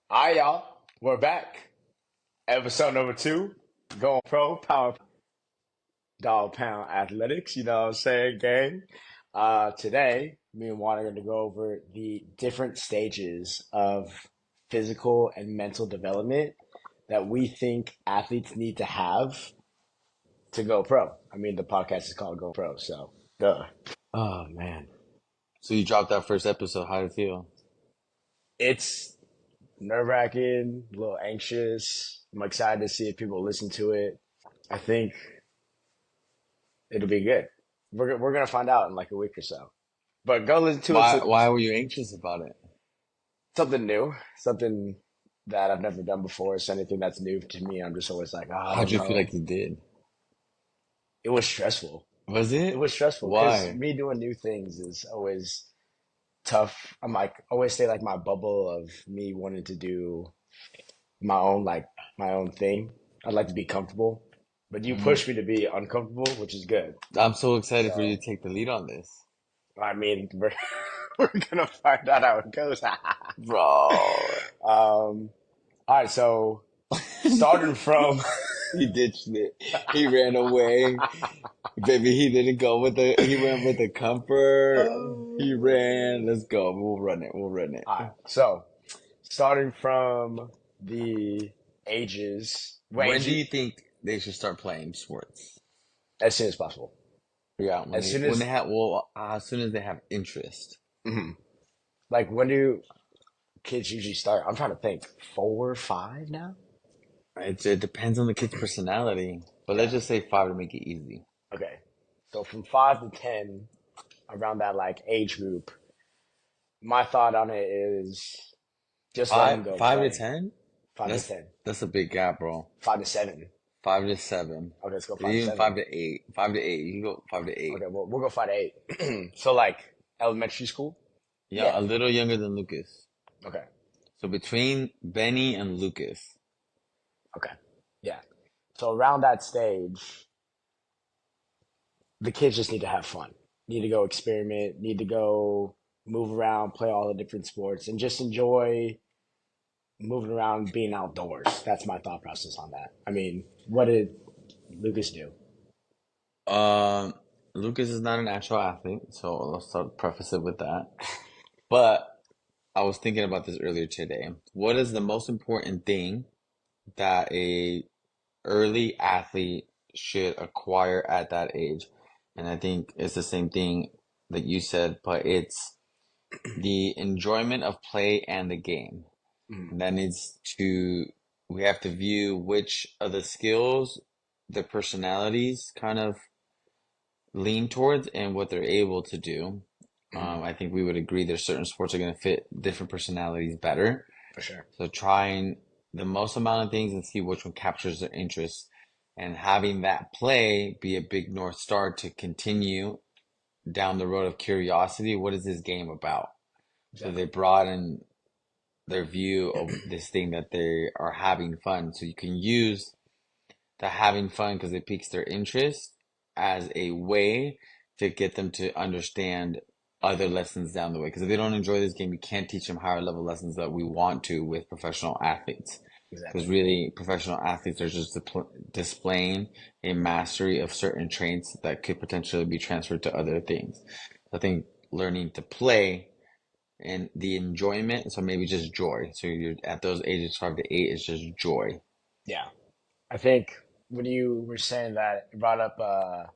All right, y'all. We're back. Episode number 2. Going pro, power dog pound athletics. You know what I'm saying, gang? Today, me and Juan are going to go over the different stages of physical and mental development that we think athletes need to have to go pro. I mean, the podcast is called Go Pro, so duh. Oh, man. So you dropped that first episode. How did it feel? It's nerve-wracking, a little anxious. I'm excited to see if people listen to it. I think it'll be good. We're gonna find out in like a week or so. But go listen to it. Why To why were you anxious about it? something new, something that I've never done before. It's anything that's new to me. I'm just always like, oh, I How'd don't you feel know. like you did? It was stressful. Was It it? was stressful because Why? me doing new things is always tough. I'm like always stay like my bubble of me wanting to do my own my own thing. I'd like to be comfortable, but you Mhm. push me to be uncomfortable, which is good. I'm so excited for you So to take the lead on this. I mean, we're gonna find out how it goes. Bro. All right, so starting from He ditched it. He ran away. Baby, he didn't go with he went with the comfort. He ran. Let's go. We'll run it. We'll run it. all right, so starting from the ages When range do you think they should start playing sports? as soon as possible. Yeah, As soon when they as have as soon as they have interest. mhm. Like when do kids usually start? I'm trying to think. 4, 5 now. It depends on the kid's personality, but let's Yeah. just say 5 to make it easy. Okay. So from 5 to 10, around that like age group, my thought on it is just let them go Five to play. 10? 5 to That's 10. that's a big gap, bro. 5 to 7. 5 to 7. Okay, let's go five to Even seven. 5 to 8. 5 to 8. You can go 5 to 8. Okay, well, we'll go 5 to 8. So, like elementary school? Yeah, Yeah. a little younger than Lucas. Okay. So between Benny and Lucas. Okay. Yeah. So, around that stage, the kids just need to have fun, need to go experiment, need to go move around, play all the different sports, and just enjoy moving around, being outdoors. That's my thought process on that. I mean, what did Lucas do? Um, Lucas is not an actual athlete, so let's start preface it with that. But I was thinking about this earlier today. What is the most important thing that a early athlete should acquire at that age? And I think it's the same thing that you said, but it's the enjoyment of play and the game. Mm, And that needs to, we have to view which of the skills the personalities kind of lean towards and what they're able to do. mm, I think we would agree there's certain sports are going to fit different personalities better. for sure. So trying the most amount of things and see which one captures their interest and having that play be a big North Star to continue down the road of curiosity. What is this game about? So they Exactly. broaden their view of this thing that they are having fun. So you can use the having fun because it piques their interest as a way to get them to understand other lessons down the way. Because if they don't enjoy this game, we can't teach them higher level lessons that we want to with professional athletes. Because Exactly. really, professional athletes are just displaying a mastery of certain traits that could potentially be transferred to other things. I think learning to play and the enjoyment, so maybe just joy. So you're at those ages 5 to 8, it's just joy. Yeah. I think when you were saying that, it brought up a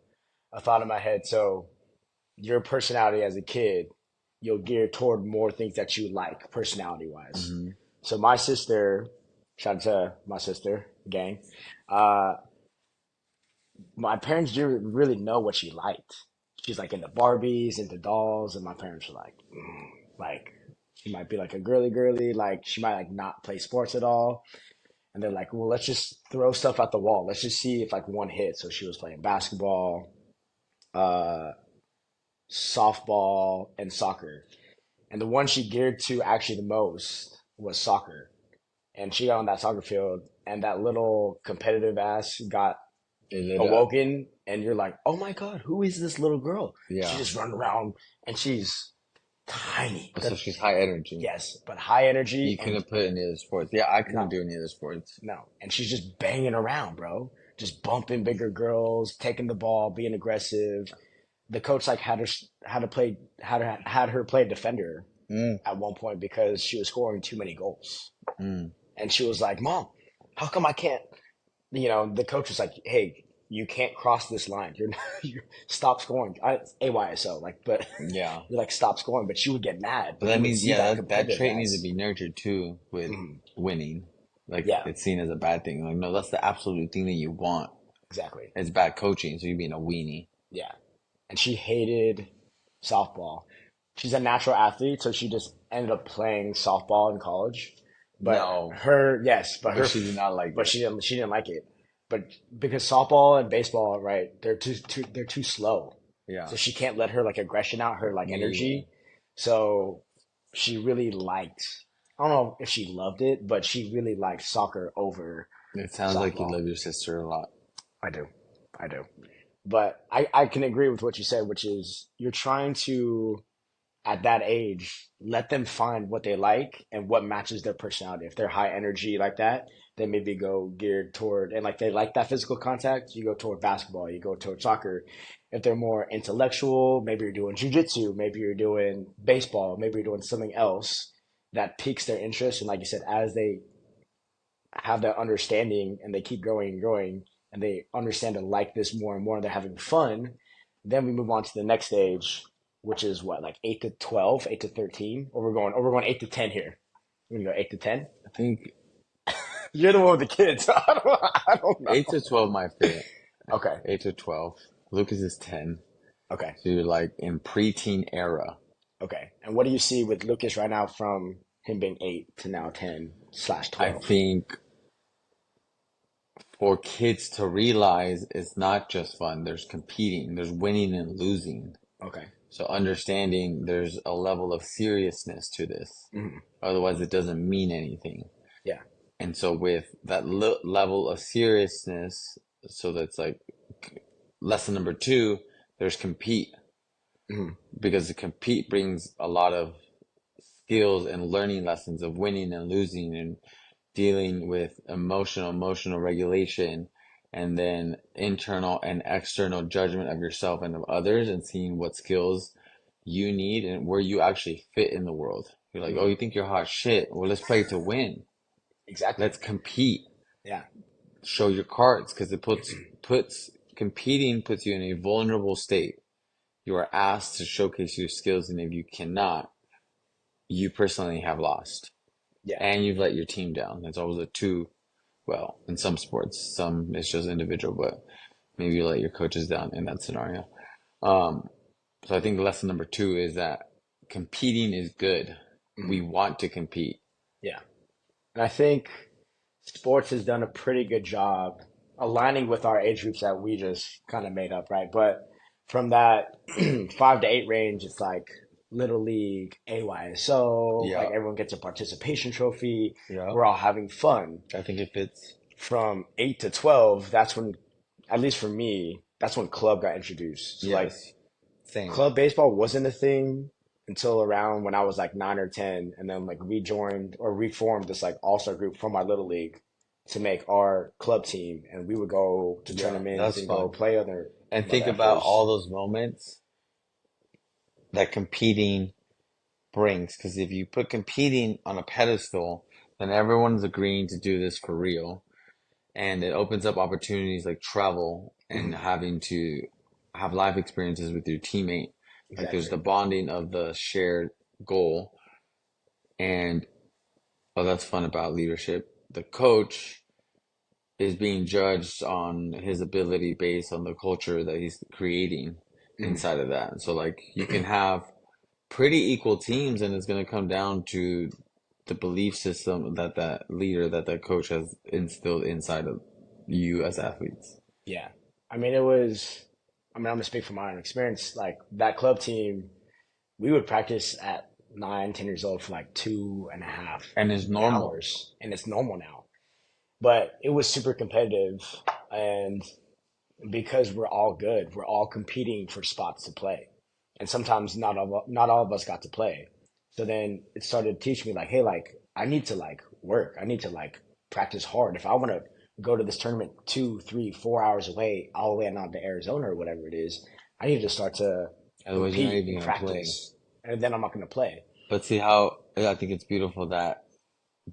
thought in my head. So, your personality as a kid, you'll gear toward more things that you like personality wise. Hmm. So my sister, shout out to my sister, gang. Uh, my parents didn't really know what she liked. She's like into Barbies, into dolls, and my parents were like, like she might be like a girly, like she might like not play sports at all. And they're like, well, let's just throw stuff at the wall. Let's just see if like one hits. So she was playing basketball, uh, softball, and soccer. And the one she geared to actually the most was soccer. And she got on that soccer field, and that little competitive ass got It lit up. awoken. And you're like, oh my God, who is this little girl? She Yeah. just run around, and she's tiny. So she's high energy. Yes, but high energy You and couldn't put any other sports. Yeah, I couldn't no, do any other sports. no. And she's just banging around, bro. Just bumping bigger girls, taking the ball, being aggressive. The coach like had her play defender Mm, at one point because she was scoring too many goals. mm. And she was like, "Mom, how come I can't?" The coach was like, "Hey, you can't cross this line. You stop scoring." AYSO, like, but Yeah. you're like, stop scoring. But she would get mad. But But that you would means, see yeah, that that trait needs to competitiveness. be nurtured too with Mhm. winning. Like, Yeah, it's seen as a bad thing. Like, no, that's the absolute thing that you want. exactly. It's bad coaching, so you're being a weenie. Yeah. And she hated softball. She's a natural athlete, so she just ended up playing softball in college. But No, her, yes, but but she did not like but it. she didn't like it. But because softball and baseball, right, they're too slow. Yeah. So she can't let her like aggression out, her like Yeah. energy. So she really liked, I don't know if she loved it, but she really liked soccer over It sounds like you softball. love your sister a lot. I do. I do. But I can agree with what you said, which is you're trying to, at that age, let them find what they like and what matches their personality. If they're high energy like that, then maybe go geared toward, and like they like that physical contact, you go toward basketball, you go toward soccer. If they're more intellectual, maybe you're doing jujitsu, maybe you're doing baseball, maybe you're doing something else that piques their interest. And like you said, as they have that understanding and they keep growing and growing and they understand to like this more and more and they're having fun, then we move on to the next stage, which is what, like 8 to 12, 8 to 13, or we're going 8 to 10 here. We're gonna go 8 to 10. I think You're the one with the kids. I don't 8 know. to 12 might fit. Okay. 8 to 12. Lucas is 10. Okay. So you're like in preteen era. Okay. And what do you see with Lucas right now from him being 8 to now 10 slash I 12? think for kids to realize it's not just fun. There's competing, there's winning and losing. Okay. So understanding there's a level of seriousness to this. Hmm. Otherwise, it doesn't mean anything. Yeah. And so with that level of seriousness, so that's like lesson number two, there's compete Hmm. because the compete brings a lot of skills and learning lessons of winning and losing and dealing with emotional regulation and then internal and external judgment of yourself and of others and seeing what skills you need and where you actually fit in the world. You're like, oh, Hmm. you think you're hot shit? Well, let's play to win. Exactly. Let's compete. Yeah. Show your cards because it puts competing puts you in a vulnerable state. You are asked to showcase your skills, and if you cannot, you personally have lost, Yeah. and you've let your team down. It's always a two. Well, in some sports, some it's just individual, but maybe you let your coaches down in that scenario. Um, so I think lesson number two is that competing is good. We Hmm. want to compete. Yeah. And I think sports has done a pretty good job aligning with our age groups that we just kind of made up, right? But from that 5 to 8 range, it's like Little League, AYSO, like Yeah, everyone gets a participation trophy. yeah. We're all having fun. I think it fits. From 8 to 12, that's when, at least for me, that's when club got introduced. So like Yes, same. club baseball wasn't a thing until around when I was like 9 or 10, and then like we joined or reformed this like all-star group from our little league to make our club team, and we would go to Yeah, tournaments that's and go fun. play other And think about efforts. all those moments that competing brings. Because if you put competing on a pedestal, then everyone's agreeing to do this for real. And it opens up opportunities like travel and Mhm. having to have life experiences with your teammate. Like there's Exactly. the bonding of the shared goal. And oh, that's fun about leadership. The coach is being judged on his ability based on the culture that he's creating Mhm. inside of that. So like you can have pretty equal teams and it's going to come down to the belief system that that leader that that coach has instilled inside of you as athletes. Yeah. I mean, it was, I mean, I'm gonna speak from my own experience. Like that club team, we would practice at 9, 10 years old for like 2.5 And it's normal. hours, and it's normal now. But it was super competitive, and because we're all good, we're all competing for spots to play. and sometimes not all of us got to play. So then it started to teach me like, hey, like I need to like work. I need to like practice hard. If I want to go to this tournament 2, 3, 4 hours away, all the way out to Arizona or whatever it is, I need to start to Otherwise, you're not compete even and gonna play. practice, and then I'm not going to play. But see how I think it's beautiful that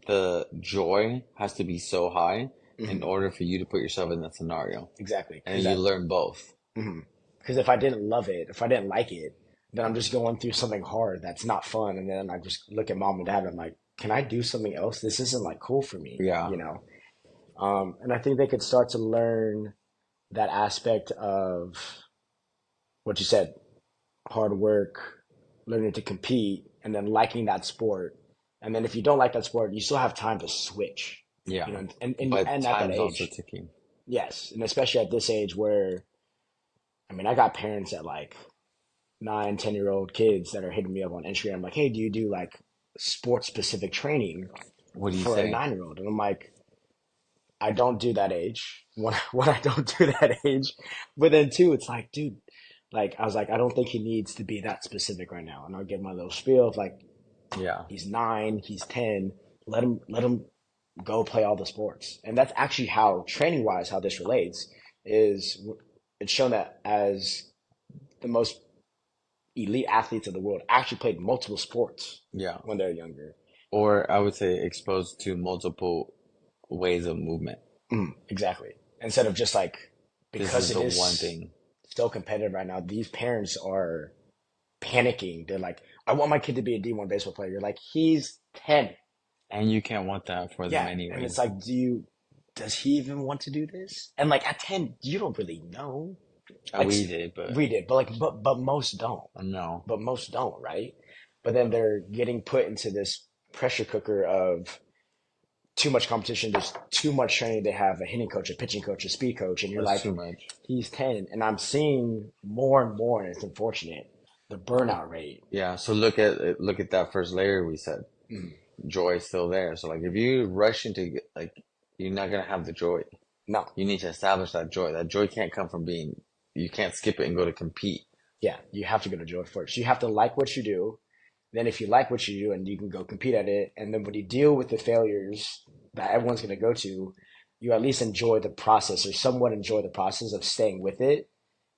the joy has to be so high in Hmm. order for you to put yourself in that scenario, Exactly, and because then you that learn both. because if I didn't love it, if I didn't like it, then I'm just going through something hard that's not fun, and then I just look at mom and dad and I'm like, can I do something else? This isn't like cool for me, Yeah, you know. And I think they could start to learn that aspect of what you said, hard work, learning to compete, and then liking that sport. And then if you don't like that sport, you still have time to switch, yeah. you know, But and at that time is also age, ticking. yes, and especially at this age where, I mean, I got parents at like 9, 10-year-old kids that are hitting me up on Instagram, like, hey, do you do like sports specific training What do you for a say? 9-year-old? And I'm like, I don't do that age. When I don't do that age, but then two, it's like, dude, like I was like, I don't think he needs to be that specific right now. And I'll give my little spiel of like, Yeah, he's 9, he's 10. Let him go play all the sports. And that's actually how training wise, how this relates is it's shown that as the most elite athletes of the world actually played multiple sports yeah. when they're younger. Or I would say exposed to multiple ways of movement. Exactly. Instead of just like, This because is it the one is thing. still competitive right now, these parents are panicking. They're like, I want my kid to be a D1 baseball player. You're like, he's 10. And you can't want that for them Yeah. And it's anyways. like, does he even want to do this? And like at 10, you don't really know. Like We did, but we did, but like, but most don't. no. But most don't, right? But then they're getting put into this pressure cooker of too much competition. There's too much training. They have a hitting coach, a pitching coach, a speed coach, and you're That's like, too much. he's 10. And I'm seeing more and more, and it's unfortunate, the burnout rate. Yeah, so look at that first layer we said. Mm, Joy is still there. So like if you rush into like you're not gonna have the joy. no, You need to establish that joy. That joy can't come from being you can't skip it and go to compete. yeah, you have to go to joy first. You have to like what you do. Then, if you like what you do, and you can go compete at it, and then when you deal with the failures that everyone's going to go to, you at least enjoy the process or somewhat enjoy the process of staying with it.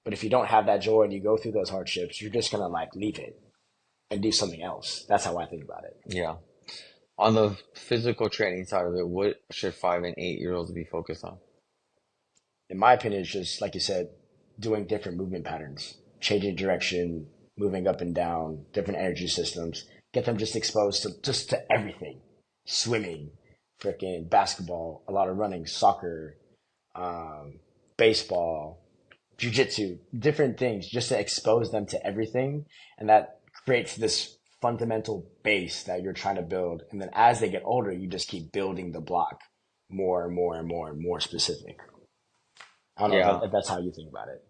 But if you don't have that joy and you go through those hardships, you're just going to like leave it and do something else. That's how I think about it. Yeah. On the physical training side of it, what should 5 and 8 year olds be focused on? In my opinion, it's just like you said, doing different movement patterns, changing direction, moving up and down, different energy systems. Get them just exposed to everything, swimming, freaking basketball, a lot of running, soccer, um, baseball, jujitsu, different things, just to expose them to everything, and that creates this fundamental base that you're trying to build. And then as they get older, you just keep building the block more and more and more and more specific. I don't know Yeah. if that's how you think about it.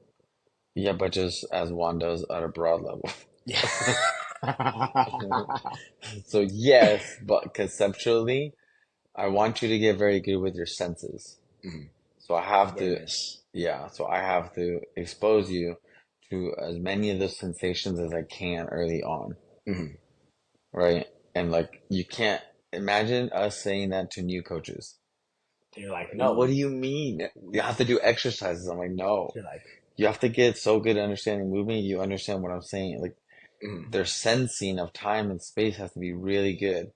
Yeah, but just as Juan does at a broad level. Yeah. So yes, but conceptually, I want you to get very good with your senses. Mhm. So I have to, Awareness. yeah, so I have to expose you to as many of those sensations as I can early on, Hmm. right? And like you can't imagine us saying that to new coaches. You're like, What no. do you mean? You have to do exercises. I'm like, no. You're like, You have to get so good at understanding movement, you understand what I'm saying. Like mm, their sensing of time and space has to be really good.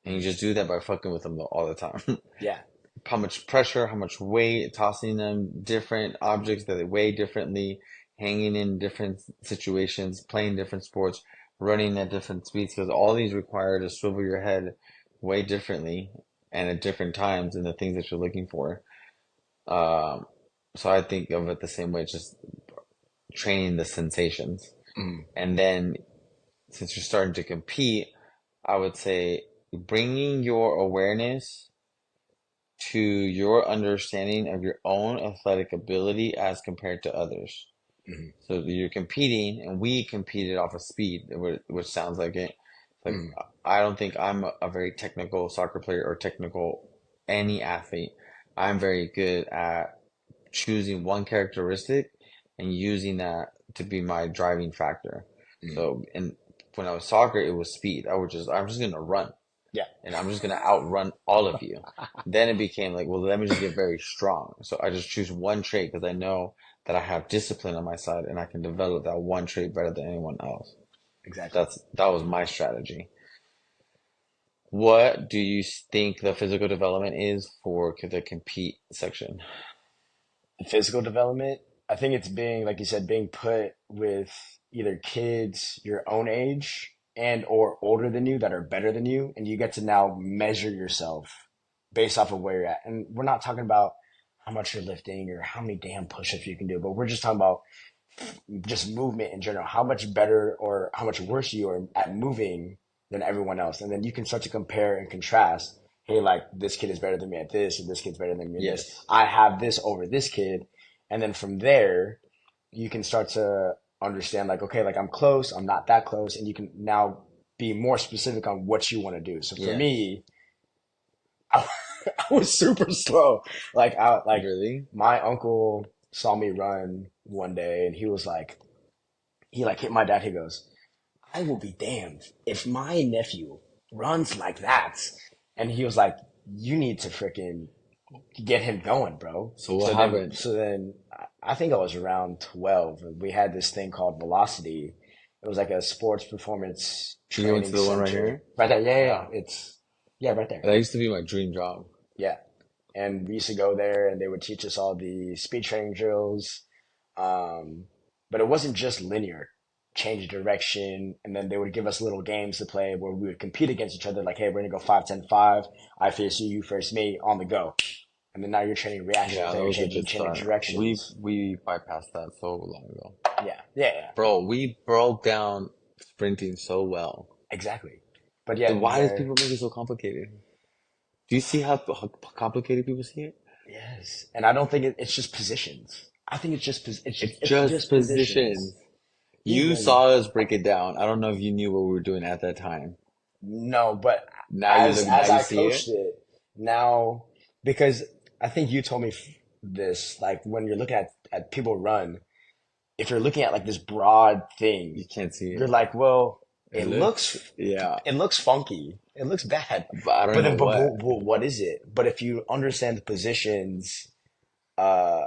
And you mm, just do that by fucking with them all the time. yeah. How much pressure, how much weight, tossing them different objects that they weigh differently, hanging in different situations, playing different sports, running at different speeds, because all these require to swivel your head way differently and at different times in the things that you're looking for. Um, so I think of it the same way, just training the sensations. Mm, And then since you're starting to compete, I would say bringing your awareness to your understanding of your own athletic ability as compared to others. mm, So you're competing, and we competed off of speed, which sounds like it. Like mm, I don't think I'm a very technical soccer player or technical any athlete. I'm very good at choosing one characteristic and using that to be my driving factor. Mm. So, and when I was soccer, it was speed. I'm just gonna run, Yeah, and I'm just gonna outrun all of you. Then it became like, well, let me just get very strong. So I just choose one trait because I know that I have discipline on my side, and I can develop that one trait better than anyone else. exactly. That was my strategy. What do you think the physical development is for the compete section? Physical development, I think it's being, like you said, being put with either kids your own age and or older than you that are better than you, and you get to now measure yourself based off of where you're at. And we're not talking about how much you're lifting or how many damn push-ups you can do, but we're just talking about just movement in general. How much better or how much worse you are at moving than everyone else. And then you can start to compare and contrast. Hey, like this kid is better than me at this, or this kid's better than me at this. Yes. I have this over this kid. And then from there, you can start to understand like, okay, like I'm close, I'm not that close. And you can now be more specific on what you want to do. So for Yes. me, I, I was super slow. Like Really? my uncle saw me run one day and he was like, he like hit my dad. He goes, I will be damned if my nephew runs like that. And he was like, you need to freaking get him going, bro. So what So then, happened? so then I think I was around 12. We had this thing called Velocity. It was like a sports performance You went to training the one right center here? right there. Yeah, yeah, yeah. Yeah, right there. That used to be my dream job. Yeah. And we used to go there and they would teach us all the speed training drills. Um, but it wasn't just linear, change direction. And then they would give us little games to play where we would compete against each other. Like, hey, we're going to go 5, 10, 5. I face you, you face me on the go. And then now you're training reactions. Yeah, Now that you're was a changing, good changing start. directions. We bypassed that so long ago. Yeah. Yeah. Yeah. Bro, we broke down sprinting so well. Exactly. But Then yet why does there, people make it so complicated? Do you see how complicated people see it? yes. And I don't think it's just positions. I think it's just, It's it's just just positions. positions. You Even saw us break it down. I don't know if you knew what we were doing at that time. no, but Now you look, now as you I see coached it. it now, because I think you told me this, like when you're looking at people run, if you're looking at like this broad thing, You can't see you're it. like, well, It looks, yeah, it looks funky, it looks bad, but I don't but know then what what is it? But if you understand the positions, uh,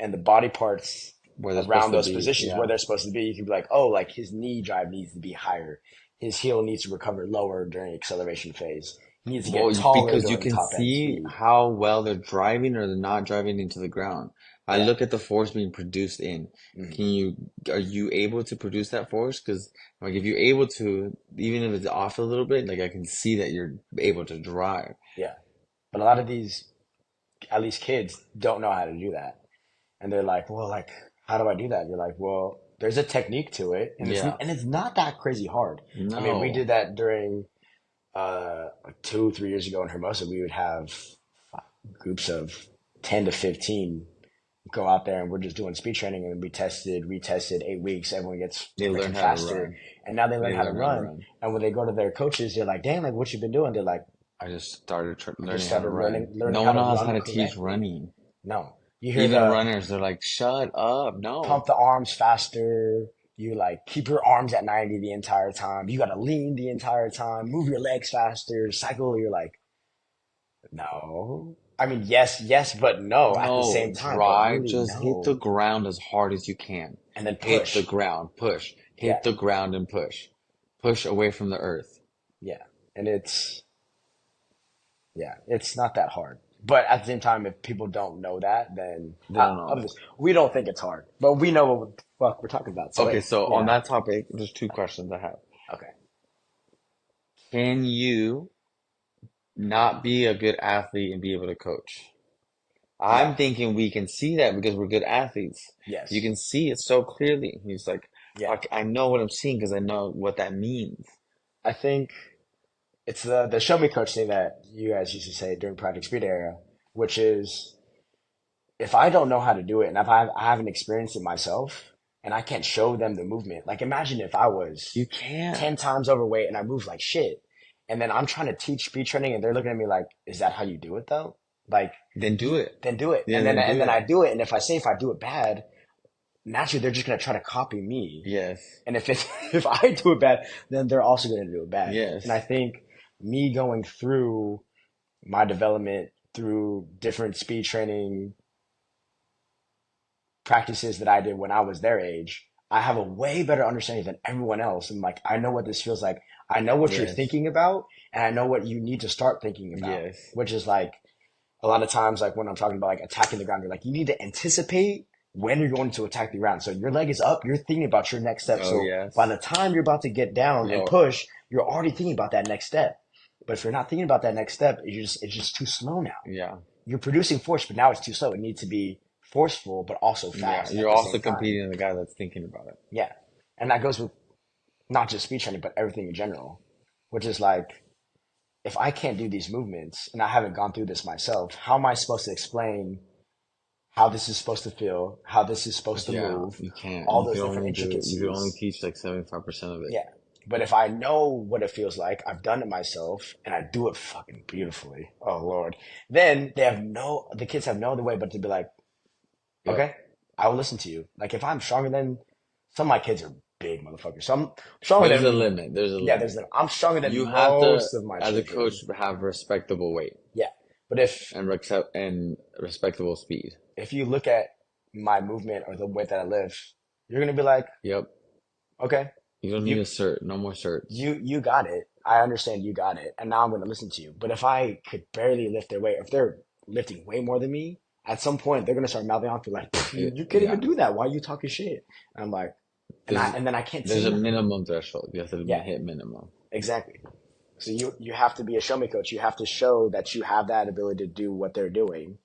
and the body parts where they're supposed around to those be. positions where Yeah. they're supposed to be, you can be like, oh, like his knee drive needs to be higher. His heel needs to recover lower during acceleration phase. He needs to get taller Because you during can top end see speed. how well they're driving or they're not driving into the ground. I Yeah. look at the force being produced in. Mhm. Can you, are you able to produce that force? Because like if you're able to, even if it's off a little bit, like I can see that you're able to drive. Yeah. But a lot of these, at least kids, don't know how to do that. And they're like, well, like, how do I do that? You're like, well, there's a technique to it, Yeah. and it's not that crazy hard. I mean, we did No. that during like 2, 3 years ago in Hermosa. We would have groups of 10 to 15 go out there and we're just doing speed training and we tested, retested 8 weeks. Everyone gets They learn freaking how to faster. run. And now they learn They how to learn how to run. run. And when they go to their coaches, they're like, damn, like what you been doing? They're like, I just started I just learning how to started run. learning No how one to knows how run to teach correctly. running. No, you hear Even the runners, they're like, shut up. pump No. the arms faster. You like keep your arms at 90 the entire time. You got to lean the entire time, move your legs faster, cycle. You're like, no. I mean, yes, yes, but no at the No, same time, but drive, really just hit the no. ground as hard as you can. And then Hit the push. ground, push. Yeah. Hit the ground and push. Push away from the earth. Yeah. And it's not that hard. But at the same time, if people don't know that, then They don't know. we don't think it's hard, but we know what the fuck we're talking about. So Okay, so on yeah. that topic, there's two questions I have. Okay. Can you not be a good athlete and be able to coach? I'm No. thinking we can see that because we're good athletes. You Yes. can see it so clearly. He's like, Yeah. I know what I'm seeing because I know what that means. I think it's the show me coach thing that you guys used to say during Project Speed era, which is if I don't know how to do it and if I haven't experienced it myself and I can't show them the movement, like imagine if I was You can't. 10 times overweight and I moved like shit. And then I'm trying to teach speed training and they're looking at me like, is that how you do it though? Like, Then do it. then do it. Yeah, then do And then I it. do it. And if I do it bad, naturally they're just gonna try to copy me. Yes. And if it, if I do it bad, then they're also gonna do it bad. And I Yes. think me going through my development through different speed training practices that I did when I was their age, I have a way better understanding than everyone else. And like, I know what this feels like. I know what you're Yes. thinking about, and I know what you need to start thinking about, Yes. which is like a lot of times, like when I'm talking about like attacking the ground, you're like, you need to anticipate when you're going to attack the ground. So your leg is up, you're thinking about your next step. Oh, So by yes. the time you're about to get down and Yo, push, you're already thinking about that next step. But if you're not thinking about that next step, it's just too slow now. yeah. You're producing force, but now it's too slow. It needs to be forceful, but also Yeah. fast at You're the also same time. competing with the guy that's thinking about it. Yeah. And that goes with not just speed training, but everything in general, which is like, if I can't do these movements and I haven't gone through this myself, how am I supposed to explain how this is supposed to feel, how this is supposed to Yeah, move, you can't. all You those can different only do it. You can only intricacies? teach like 75% of it. Yeah. But if I know what it feels like, I've done it myself, and I do it fucking beautifully. Oh Lord. Then the kids have no other way but to be like, Yep. okay, I will listen to you. Like if I'm stronger than some of my kids are big motherfuckers. So I'm stronger There's a than limit. There's a yeah, limit. I'm stronger You than have to, most of my as a coach, children. have respectable weight Yeah. But if and respectable speed. if you look at my movement or the way that I live, you're gonna be like, Yep. okay, You don't need you a cert. No more certs. you got it. I understand you got it, and now I'm gonna listen to you. But if I could barely lift their weight, if they're lifting way more than me, at some point they're gonna start mouthing off, be like, you can't even Yeah. do that. Why are you talking shit? And I'm like, There's and then I can't say there's a nothing. minimum threshold. You have to Yeah, hit minimum. exactly. So you have to be a show me coach. You have to show that you have that ability to do what they're doing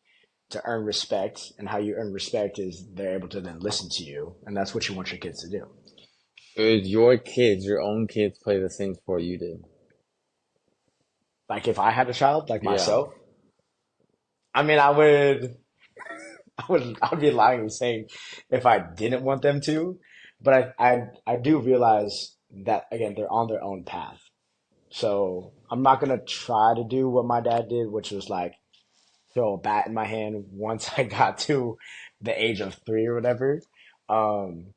to earn respect, and how you earn respect is they're able to then listen to you, and that's what you want your kids to do. Should your kids, your own kids, play the same sport you did? Like if I had a child like Yeah. myself, I mean, I would be lying and saying if I didn't want them to, but I do realize that again they're on their own path. So I'm not gonna try to do what my dad did, which was like throw a bat in my hand once I got to the age of 3 or whatever. Um,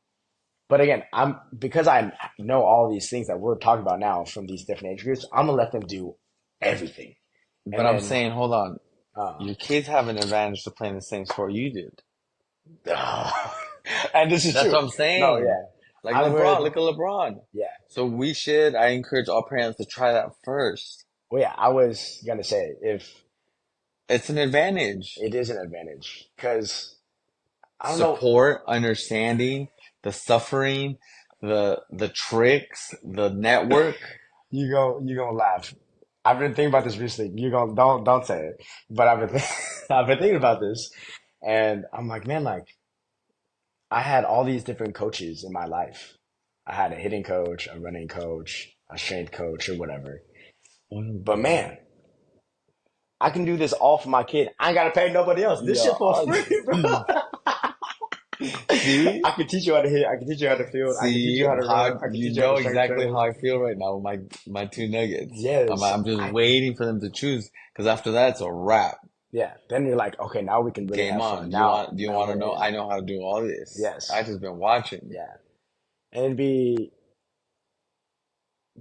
but again, I'm because I know all these things that we're talking about now from these different age groups. I'm gonna let them do everything, But and I'm then saying, hold on. uh, Your kids have an advantage to playing the same sport you did. and this is That's true. what I'm No, saying. yeah, Like I LeBron, would. look at LeBron. Yeah, So I encourage all parents to try that first. well, yeah, I was gonna say if It's an advantage. it is an advantage because I don't know. Support, understanding, the suffering, the tricks, the network. You gonna laugh. I've been thinking about this recently. You gonna don't say it, but I've been thinking about this, and I'm like, man, like I had all these different coaches in my life. I had a hitting coach, a running coach, a strength coach, or whatever. But man, I can do this all for my kid. I ain't gotta pay nobody else. This Yeah. shit for free, bro. See? I can teach you how to hit. I can teach you how to field. I can teach See you how to run. how I can you teach you how to know strength exactly how train. I feel right now with my two nuggets. Yes, I'm just waiting for them to choose because after that it's a wrap. yeah. Then you're like, okay, now we can really Game have on. fun. Now, Do you now want to we're know? I in. know how to do all this. I Yes, just been watching. yeah. And it'd be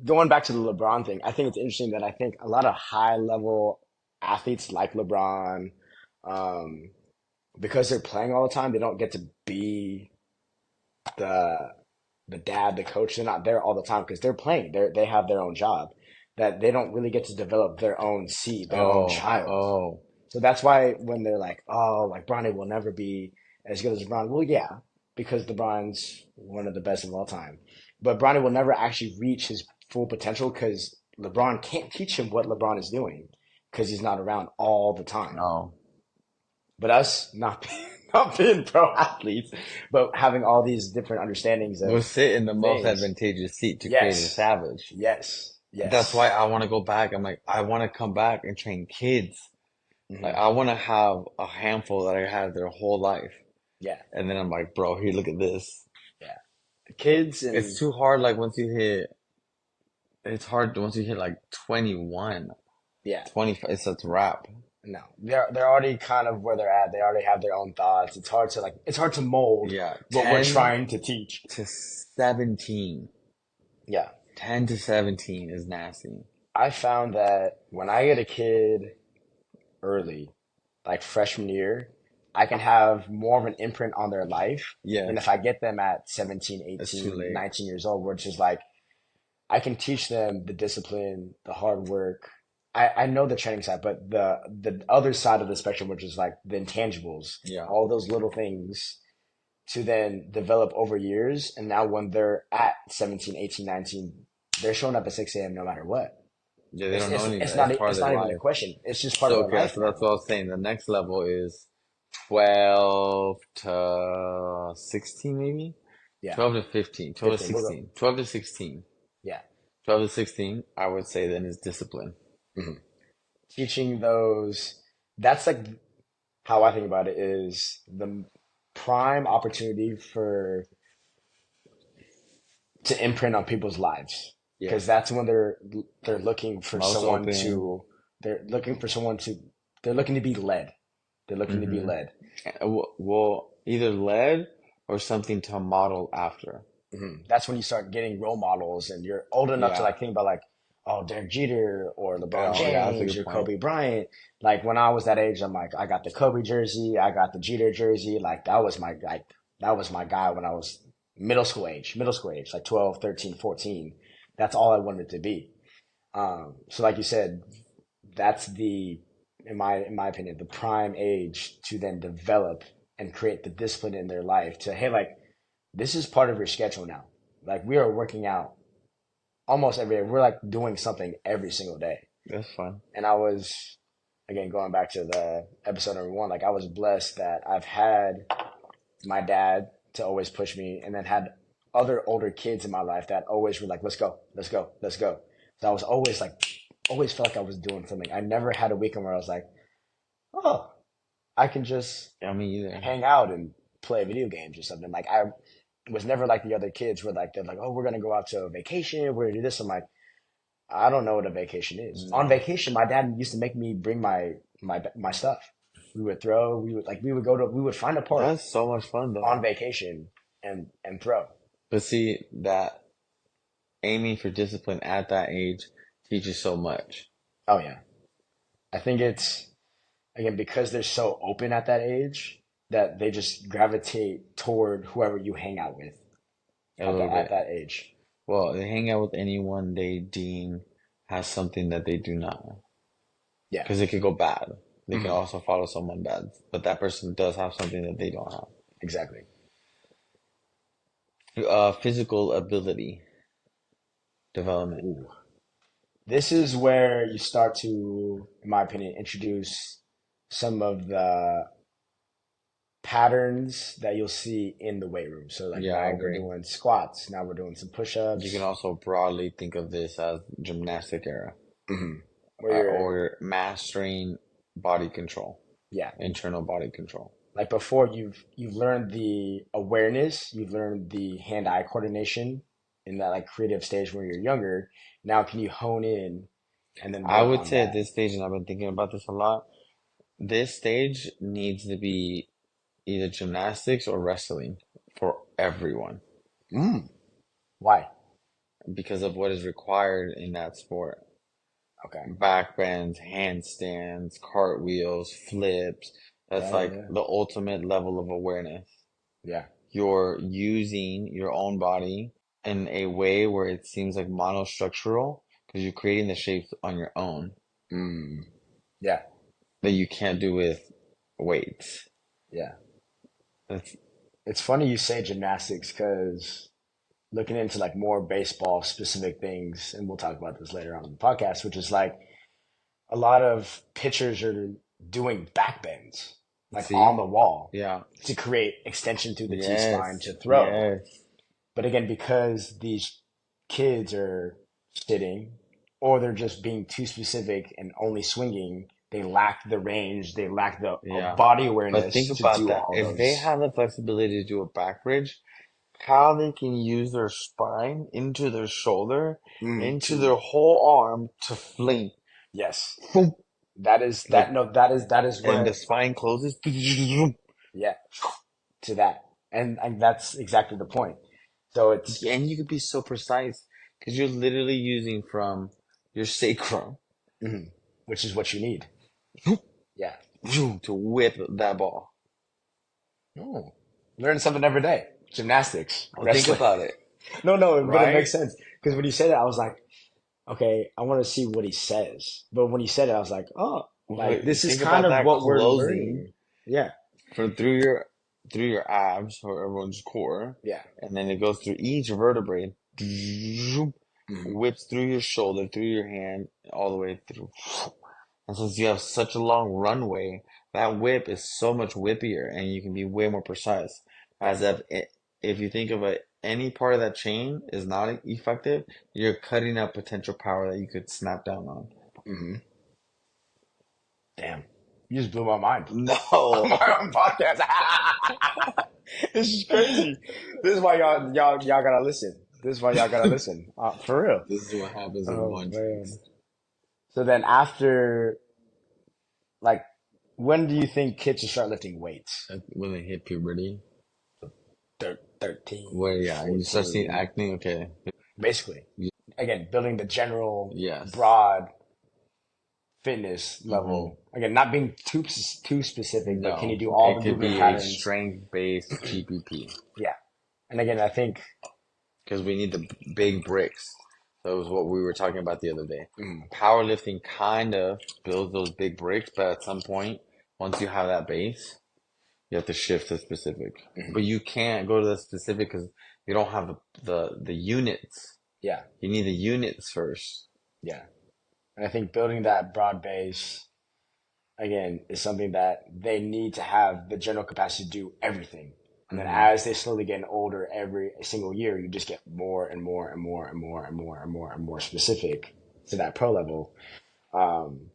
going back to the LeBron thing. I think it's interesting that I think a lot of high level athletes like LeBron, um, because they're playing all the time, they don't get to be the the dad, the coach. They're not there all the time because they're playing. They have their own job. That they don't really get to develop their own seed, their own Oh, child. oh. So that's why when they're like, oh, like Bronny will never be as good as LeBron. Well, yeah, because LeBron's one of the best of all time. But Bronny will never actually reach his full potential because LeBron can't teach him what LeBron is doing because he's not around all the time. Oh. But us not not being pro athletes, but having all these different understandings We'll of sit in the most things. advantageous seat to create a Yes, savage. yes, That's why yes. I want to go back. I'm like, I want to come back and train kids. Like, Hmm. I want to have a handful that I had their whole life. Yeah, And then I'm like, bro, here, look at this. yeah. Kids It's and too hard. Like, it's hard once you hit like 21, yeah. 25. It's a wrap. no, they're already kind of where they're at. They already have their own thoughts. It's hard to mold Yeah, what we're 10 trying to teach. to 17. Yeah. 10 to 17 is nasty. I found that when I get a kid early, like freshman year, I can have more of an imprint on their life than if Yes, I get them at 17, that's too 18, late. 19 years old, which is like I can teach them the discipline, the hard work. I know the training side, but the other side of the spectrum, which is like the intangibles, Yeah. all those little things to then develop over years. And now when they're at 17, 18, 19, they're showing up at 6 a.m. no matter what. Yeah, they don't know any It's better. not It's part of it's their not even a life. question. It's just part of So, their okay, life so that's now. what I was saying. The next level is 12 to 16, maybe? Yeah, 12 to 15, 12 to 15. We'll go. 16, 12 to 16. Yeah. 12 to 16, I would say then is discipline. Hmm. Teaching those, that's like how I think about it is the prime opportunity for to imprint on people's lives because Yes. that's when they're looking for Most someone open. to they're looking for someone to they're looking to be led. They're looking to be Mm-hmm. led. Well, either led or something to model after. That's when you start getting role models and you're old enough to Yeah. like think about like, oh, Derek Jeter or LeBron Oh, yeah, that's a James good or point. Kobe Bryant. Like when I was that age, I'm like, I got the Kobe jersey, I got the Jeter jersey. That was my guy when I was middle school age, like 12, 13, 14. That's all I wanted to be. So like you said, that's in my opinion, the prime age to then develop and create the discipline in their life to, hey, like, this is part of your schedule now. Like we are working out almost every day. We're like doing something every single day. That's fun. And I was, again, going back to the episode number one, like I was blessed that I've had my dad to always push me and then had other older kids in my life that always were like, let's go, let's go, let's go. So I was always like, always felt like I was doing something. I never had a weekend where I was like, oh, I can just Yeah, me either. hang out and play video games or something. Like I was never like the other kids where like they're like, oh, we're gonna go out to a vacation, we're gonna do this. I'm like, I don't know what a vacation is. On No. vacation, my dad used to make me bring my stuff. We would find a park That's so much fun on though. vacation and throw. But see, that aiming for discipline at that age teaches so much. Oh yeah, I think it's again because they're so open at that age that they just gravitate toward whoever you hang out with A little at bit. that age. Well, they hang out with anyone they deem has something that they do not. Yeah. Because it could go bad. They can Hmm. also follow someone bad. But that person does have something that they don't have. Exactly. Physical ability development. Ooh. This is where you start to, in my opinion, introduce some of the patterns that you'll see in the weight room. So like Yeah, I now we're agree. doing squats, now we're doing some You can push-ups, also broadly think of this as gymnastic era, where you're, or mastering body control, yeah, internal body control. like before you've learned the awareness, you've learned the hand-eye coordination in that like creative stage when you're younger. Now can you hone in and then I work would on say at that? this stage, and I've been thinking about this a lot, this stage needs to be either gymnastics or wrestling for everyone Mm. Why? because of what is required in that sport. Okay. Back bends, handstands, cartwheels, flips. That's Yeah, yeah, like yeah. the ultimate level of awareness. Yeah. You're using your own body in a way where it seems like monostructural because you're creating the shapes on your own Mm. Yeah. that you can't do with weights. Yeah. That's It's funny you say gymnastics because looking into like more baseball specific things, and we'll talk about this later on in the podcast, which is like a lot of pitchers are doing back bends like on see? the wall Yeah. to create extension through the T spine Yes. to throw. Yes. But again, because these kids are sitting or they're just being too specific and only swinging, they lack the range, they lack the Yeah. body But think awareness to about do that. all If they those. have the flexibility to do a back bridge, how they can use their spine into their shoulder, into To their whole arm to fling. yes, Boom. That is Like, that no that is and the where spine closes. yeah, to that. And that's exactly the point. So it's And you could be so precise because you're literally using from your sacrum mhm, which is what you need. Yeah. to whip that ball. Oh. Learn something every day. Gymnastics, Well, think wrestling. about it, No, no, but it right? makes sense. Because when you said it, I was like, okay, I want to see what he says. But when he said it, I was like, oh, like Wait, this is think kind about of that what we're closing learning. Yeah. for through your abs or everyone's core, Yeah. and then it goes through each vertebrae, Mhm. whips through your shoulder, through your hand, all the way through. And since you have such a long runway, that whip is so much whippier, and you can be way more precise. Yeah. As if you think of it, any part of that chain is not effective, you're cutting out potential power that you could snap down on. Hmm. Damn. You just blew my mind. On No, my own podcast. This is crazy. This is why y'all gotta listen. This is why y'all gotta listen. For real. this is what happens in Oh one man. place. So then after like when do you think kids should start lifting weights? When they hit puberty, 13, where yeah, you start seeing 14, acne. Okay, basically. Again, building the general yes. broad fitness Hmm. level. Again, not being too specific, but can you No, do all it the could movement be a patterns? strength-based GPP Yeah. And again, I think because we need the big bricks. That was what we were talking about the other day. mm, Powerlifting kind of builds those big bricks, but at some point, once you have that base, you have to shift to specific. mhm, But you can't go to the specific because you don't have the units. yeah, You need the units first. yeah. And I think building that broad base again is something that they need to have the general capacity to do everything. And then Hmm. as they slowly get older every single year, you just get more and more and more and more and more and more and more specific to that pro level. Um,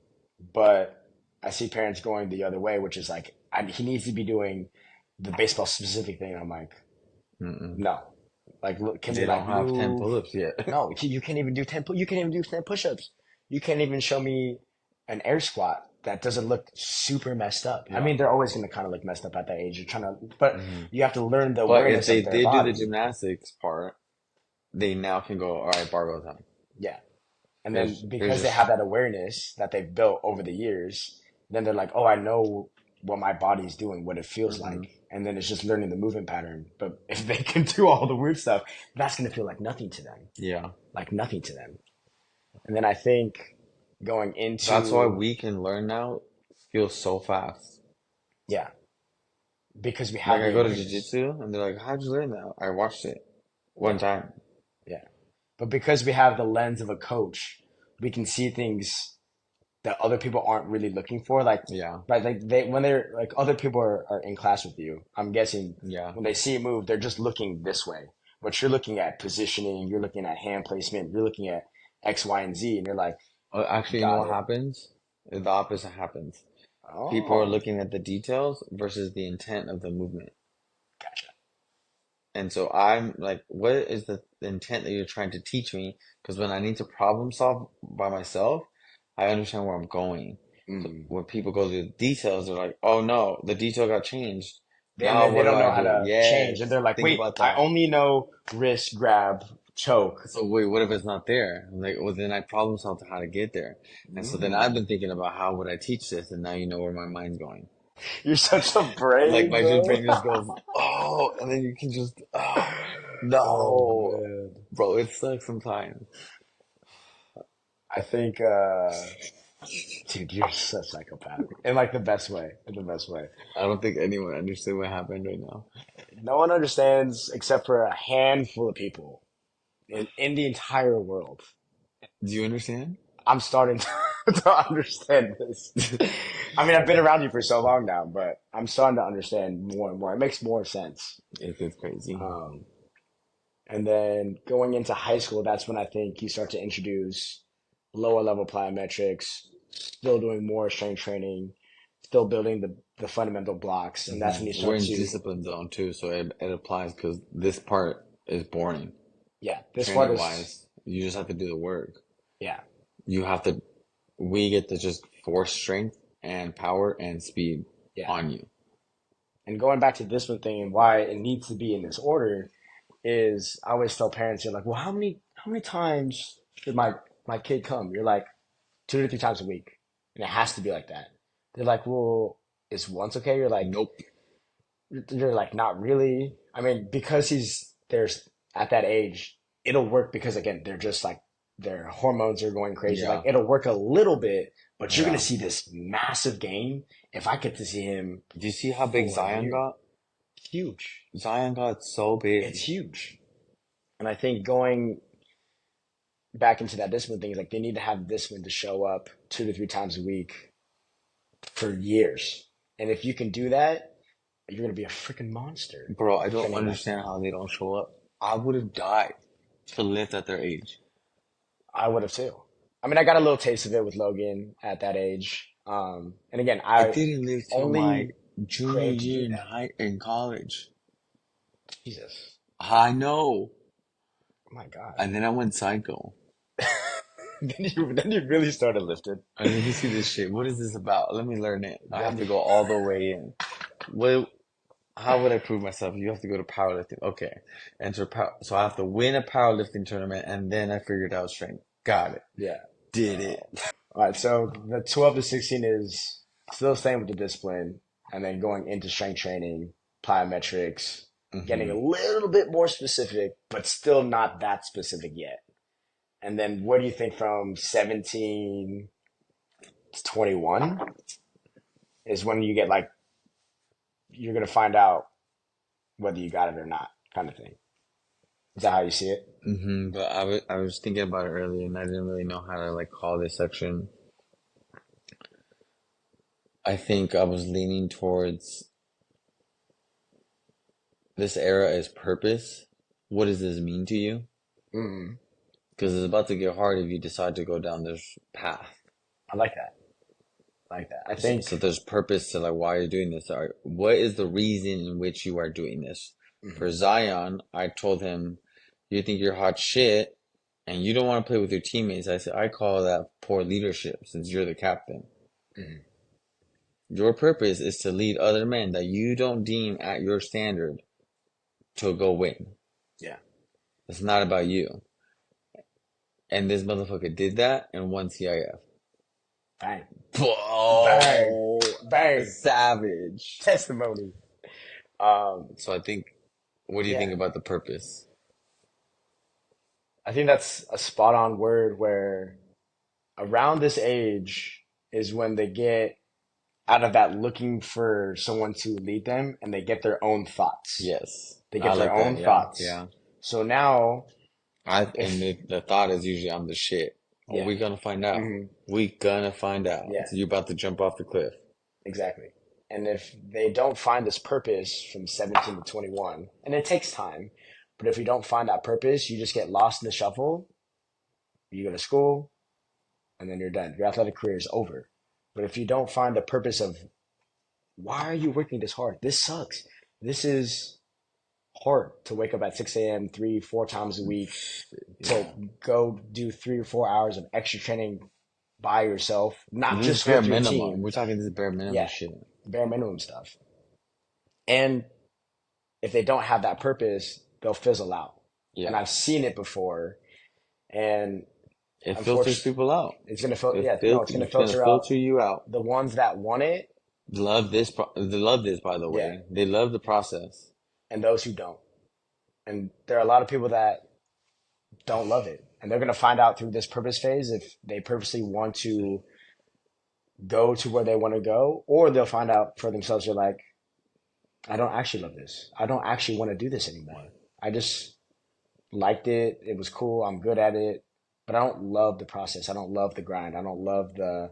but I see parents going the other way, which is like, he needs to be doing the baseball specific thing. I'm like, Mm-mm. no, like, look, can we They like don't have 10 move? pull-ups yet. No, you can't even do 10, you can't even do 10 push-ups. You can't even show me an air squat that doesn't look super messed up. I Yeah. mean, they're always going to kind of look messed up at that age. You're trying to, but Hmm. you have to learn the But if awareness they of their did do the body. gymnastics part, they now can go, all right, barbell time. Yeah. And then Here's because your they have that awareness that they've built over the years, then they're like, oh, I know what my body's doing, what it feels hmm like. And then it's just learning the movement pattern. But if they can do all the weird stuff, that's going to feel like nothing to them, Yeah. like nothing to them. And then I think going That's why into, we can learn now skills so fast. yeah, because we Like have I the go to awareness. jiu-jitsu and they're like, how'd you learn that? I watched it one Yeah, time. yeah. But because we have the lens of a coach, we can see things that other people aren't really looking for. Like, Yeah. right, like when they're like other people are in class with you, I'm guessing Yeah. when they see a move, they're just looking this way. But you're looking at positioning, you're looking at hand placement, you're looking at X, Y, and Z, and you're like, Actually, you know got what it. happens? The opposite happens. People are Oh, looking at the details versus the intent of the movement. gotcha. And so I'm like, what is the intent that you're trying to teach me? Because when I need to problem solve by myself, I understand where I'm going. So Mm. when people go to the details, they're like, oh no, the detail got changed. And Now then they what do don't I know how do? to change, and Yes, they're like, think "Wait, about I that. only know wrist grab, choke." So wait, what if it's not there? I'm like, well then I problem solved how to get there. And so then I've Mm. been thinking about how would I teach this, and now you know where my mind's going. You're such a Like brain, my bro. brain just goes, oh, and then you can just, oh, Oh no, man, bro, it sucks sometimes. I think, dude, you're so psychopathic in like the best way. In the best way. I don't think anyone understood what happened right now. No one understands except for a handful of people in the entire world. Do you understand? I'm starting to understand this. I mean, I've been around you for so long now, but I'm starting to understand more and more. It makes more sense. It's crazy. Um, And then going into high school, that's when I think you start to introduce lower level plyometrics, still doing more strength training, still building the fundamental blocks. And that's when you We're start in to, discipline zone too, so it applies because this part is boring. yeah, this part Training is, wise, you just have to do the work. yeah, You have to, we get to just force strength and power and speed Yeah. on you. And going back to this one thing and why it needs to be in this order is I always tell parents, you're like, well, how many times should my kid come? You're like 2 to 3 times a week. And it has to be like that. They're like, well, is once okay? Nope. You're like, not really. I mean, because he's there's at that age, it'll work because again, they're just like their hormones are going crazy. Like Yeah. it'll work a little bit, but you're gonna Yeah. see this massive gain if I get to see him Do you see how big for a Zion year. got? Huge. Zion got so It's big. huge. And I think going back into that discipline thing is like they need to have discipline to show up 2 to 3 times a week for years. And if you can do that, you're gonna be a freaking monster Bro, I don't training like understand how they don't show up. I would have died to live at their age. I would have too. I mean, I got a little taste of it with Logan at that age. And again, I I didn't live till my only junior crave to year do in that. in college. Jesus. I know. Oh my God. And then I went psycho. Then you really started lifting. And let me see this shit. What is this about? Let me learn it. I have Then to go all the way in. What? How would I prove myself? You have to go to powerlifting. Okay. Enter power. So I have to win a powerlifting tournament, and then I figured out strength. Got it. yeah. Did it. All right. So the 12 to 16 is still staying with the discipline and then going into strength training, plyometrics, getting a Hmm. little bit more specific, but still not that specific yet. And then what do you think from 17 to 21 is when you get like, you're going to find out whether you got it or not, kind of thing. Is that how you see it? But I was thinking about it earlier, and I didn't really know how to like call this section. I think I was leaning towards this era as purpose. What does this mean to you? Mm, Because it's about to get hard if you decide to go down this path. I like that. I like that. I So think, there's purpose to like why you're doing this. Or what is the reason in which you are doing this? For mhm, Zion, I told him, you think you're hot shit and you don't want to play with your teammates. I said, I call that poor leadership since you're the captain. mhm, Your purpose is to lead other men that you don't deem at your standard to go win. yeah, It's not about you. And this motherfucker did that in one CIF. bang, bang, Whoa, bang, savage. testimony. Um, So I think, what do you yeah, think about the purpose? I think that's a spot on word where around this age is when they get out of that looking for someone to lead them and they get their own thoughts. Yes, They I get their like own that. Yeah, thoughts. yeah. So now, And if, the thought is usually I'm the shit. Oh, yeah, we gonna find out. hmm We gonna find out. yeah, So you're about to jump off the cliff. exactly. And if they don't find this purpose from 17 to 21, and it takes time, but if you don't find that purpose, you just get lost in the shuffle. You go to school, and then you're done. Your athletic career is over. But if you don't find the purpose of why are you working this hard? This sucks. This is hard to wake up at 6 a.m. 3, 4 times a week to Yeah. go do 3 or 4 hours of extra training by yourself, not This is just bare with your minimum. team. We're talking this bare minimum Yeah, shit. bare minimum stuff. And if they don't have that purpose, they'll fizzle out. And Yeah. I've seen it before. And It filters unfortunately, people out. it's gonna yeah, no, it's gonna It's gonna filter out filter you out. the ones that want it, They love this, by the yeah, way. They love the process. and those who don't. And there are a lot of people that don't love it. And they're gonna find out through this purpose phase if they purposely want to go to where they want to go, or they'll find out for themselves, they're like, I don't actually love this. I don't actually want to do this anymore. I just liked it. It was cool. I'm good at it, but I don't love the process. I don't love the grind. I don't love the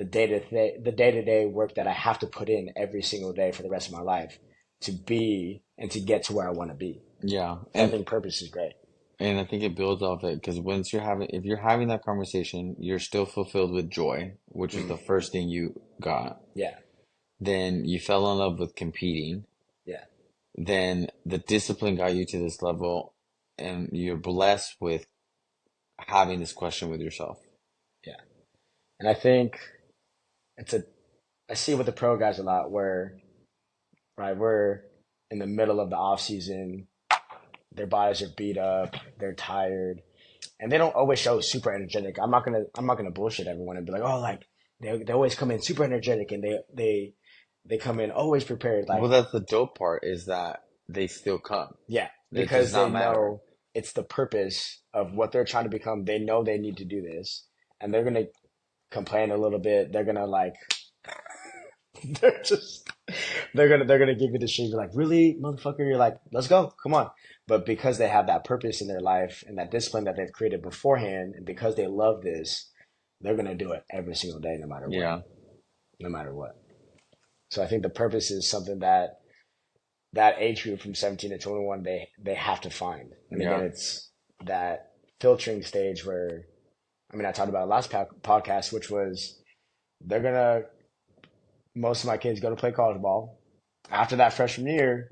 day to day work that I have to put in every single day for the rest of my life to be and to get to where I want to be. Yeah. So I think purpose is great. And I think it builds off it because if you're having that conversation, you're still fulfilled with joy, which was the Mm, first thing you got. yeah, Then you fell in love with competing. yeah, Then the discipline got you to this level, and you're blessed with having this question with yourself. yeah. And I think it's a I see with the pro guys a lot where right we're in the middle of the off season, their bodies are beat up, they're tired, and they don't always show super energetic. I'm not gonna bullshit everyone and be like, oh, like they always come in super energetic and they come in always prepared. Well, Like, that's the dope part is that they still come. yeah, It does because they not matter. know it's the purpose of what they're trying to become. They know they need to do this, and they're gonna complain a little bit. They're gonna like they're just they're gonna give you the shit. You're like, really, motherfucker? You're like, let's go, come on. But because they have that purpose in their life and that discipline that they've created beforehand, and because they love this, they're gonna do it every single day, no matter what, Yeah, no matter what. So I think the purpose is something that that age group from 17 to 21 they have to find. And again, yeah, it's that filtering stage where I mean I talked about last podcast, which was they're gonna most of my kids go to play college ball. After that freshman year,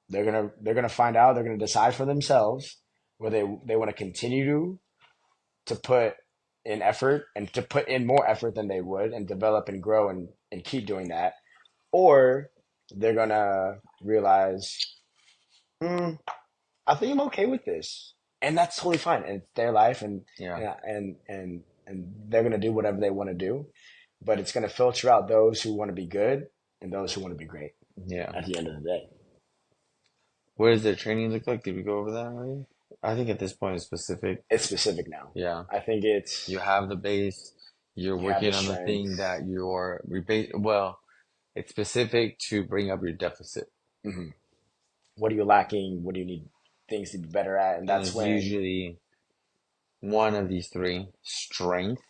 they're gonna find out. They're gonna decide for themselves whether they want to continue to put in effort and to put in more effort than they would and develop and grow and keep doing that, or they're gonna realize, hmm, I think I'm okay with this, and that's totally fine. And it's their life, yeah, and they're gonna do whatever they want to do, but it's gonna filter out those who want to be good and those who want to be great yeah. at the end of the day. What does their training look like? Did we go over that already? I think at this point it's specific. It's specific now. Yeah. I think You it's have the base. You're you have the working on the thing strengths. that you're well, it's specific to bring up your deficit. Hmm. What are you lacking? What do you need things to be better at? And And that's it's when usually one of these three: strength,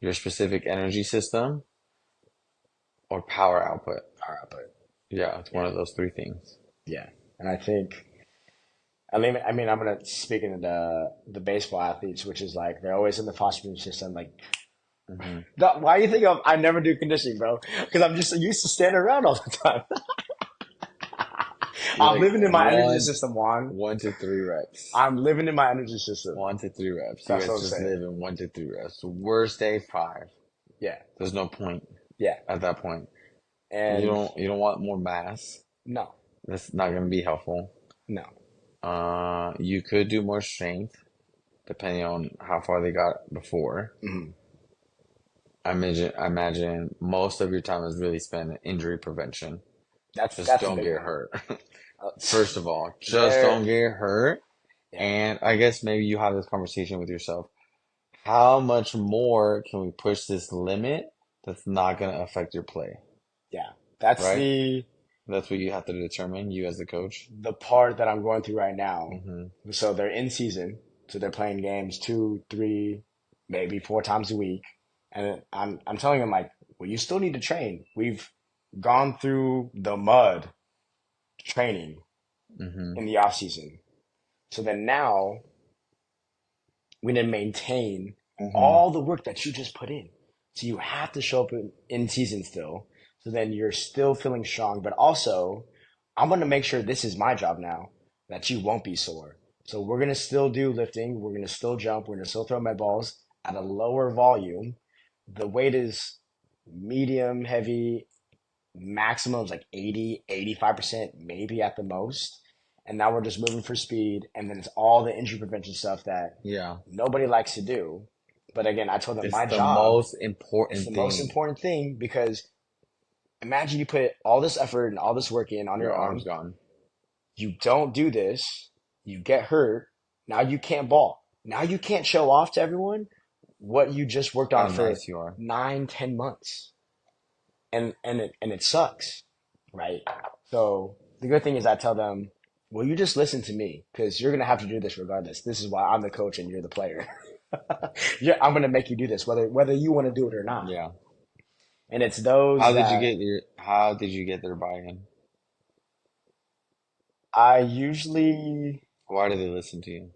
your specific energy system, or power output. power output. Yeah, it's one Yeah, of those three things. yeah. And I think I mean, I'm gonna speak into the baseball athletes, which is like they're always in the foster system. Like, Hmm. why do you think I never do conditioning, bro? Because I'm just used to standing around all the time. You're I'm like living in my energy system, Juan. 1 to 3 reps. I'm living in my energy system. 1 to 3 reps. You That's what guys I'm just saying. live in 1 to 3 reps. Worst day, 5. Yeah, There's no point yeah. at that point. And You don't want more mass. no, That's not gonna be helpful. no. You could do more strength depending on how far they got before. Hmm. I imagine most of your time is really spent in injury prevention. Just That's a don't big get one. hurt. Uh, First of all, just there, don't get hurt. yeah, And I guess maybe you have this conversation with yourself. How much more can we push this limit that's not going to affect your play, yeah. That's right? That's what you have to determine, you as the coach. the part that I'm going through right now. Hmm. So they're in season, so they're playing games two, three, maybe four times a week, and I'm telling them like, well, you still need to train. We've gone through the mud training Hmm. in the off season, so then now we need to maintain Hmm. all the work that you just put in. So you have to show up in season still. So then you're still feeling strong, but also I'm going to make sure this is my job now that you won't be sore. So we're going to still do lifting. We're going to still jump. We're going to still throw med balls at a lower volume. The weight is medium, heavy, maximum is like 80, 85%, maybe at the most. And now we're just moving for speed. And then it's all the injury prevention stuff that Yeah. nobody likes to do. But again, I told them It's my the job most is the important most thing. important thing because imagine you put all this effort and all this work in on Your your arm's own. gone. You don't do this. You get hurt. Now you can't ball. Now you can't show off to everyone what you just worked How on for nice you are. 9, 10 months. And it sucks, right? So the good thing is I tell them, well, you just listen to me because you're gonna have to do this regardless. This is why I'm the coach and you're the player. Yeah, I'm gonna make you do this whether you want to do it or not. Yeah. And it's those that How did you get their buy-in? I usually Why do they listen to you?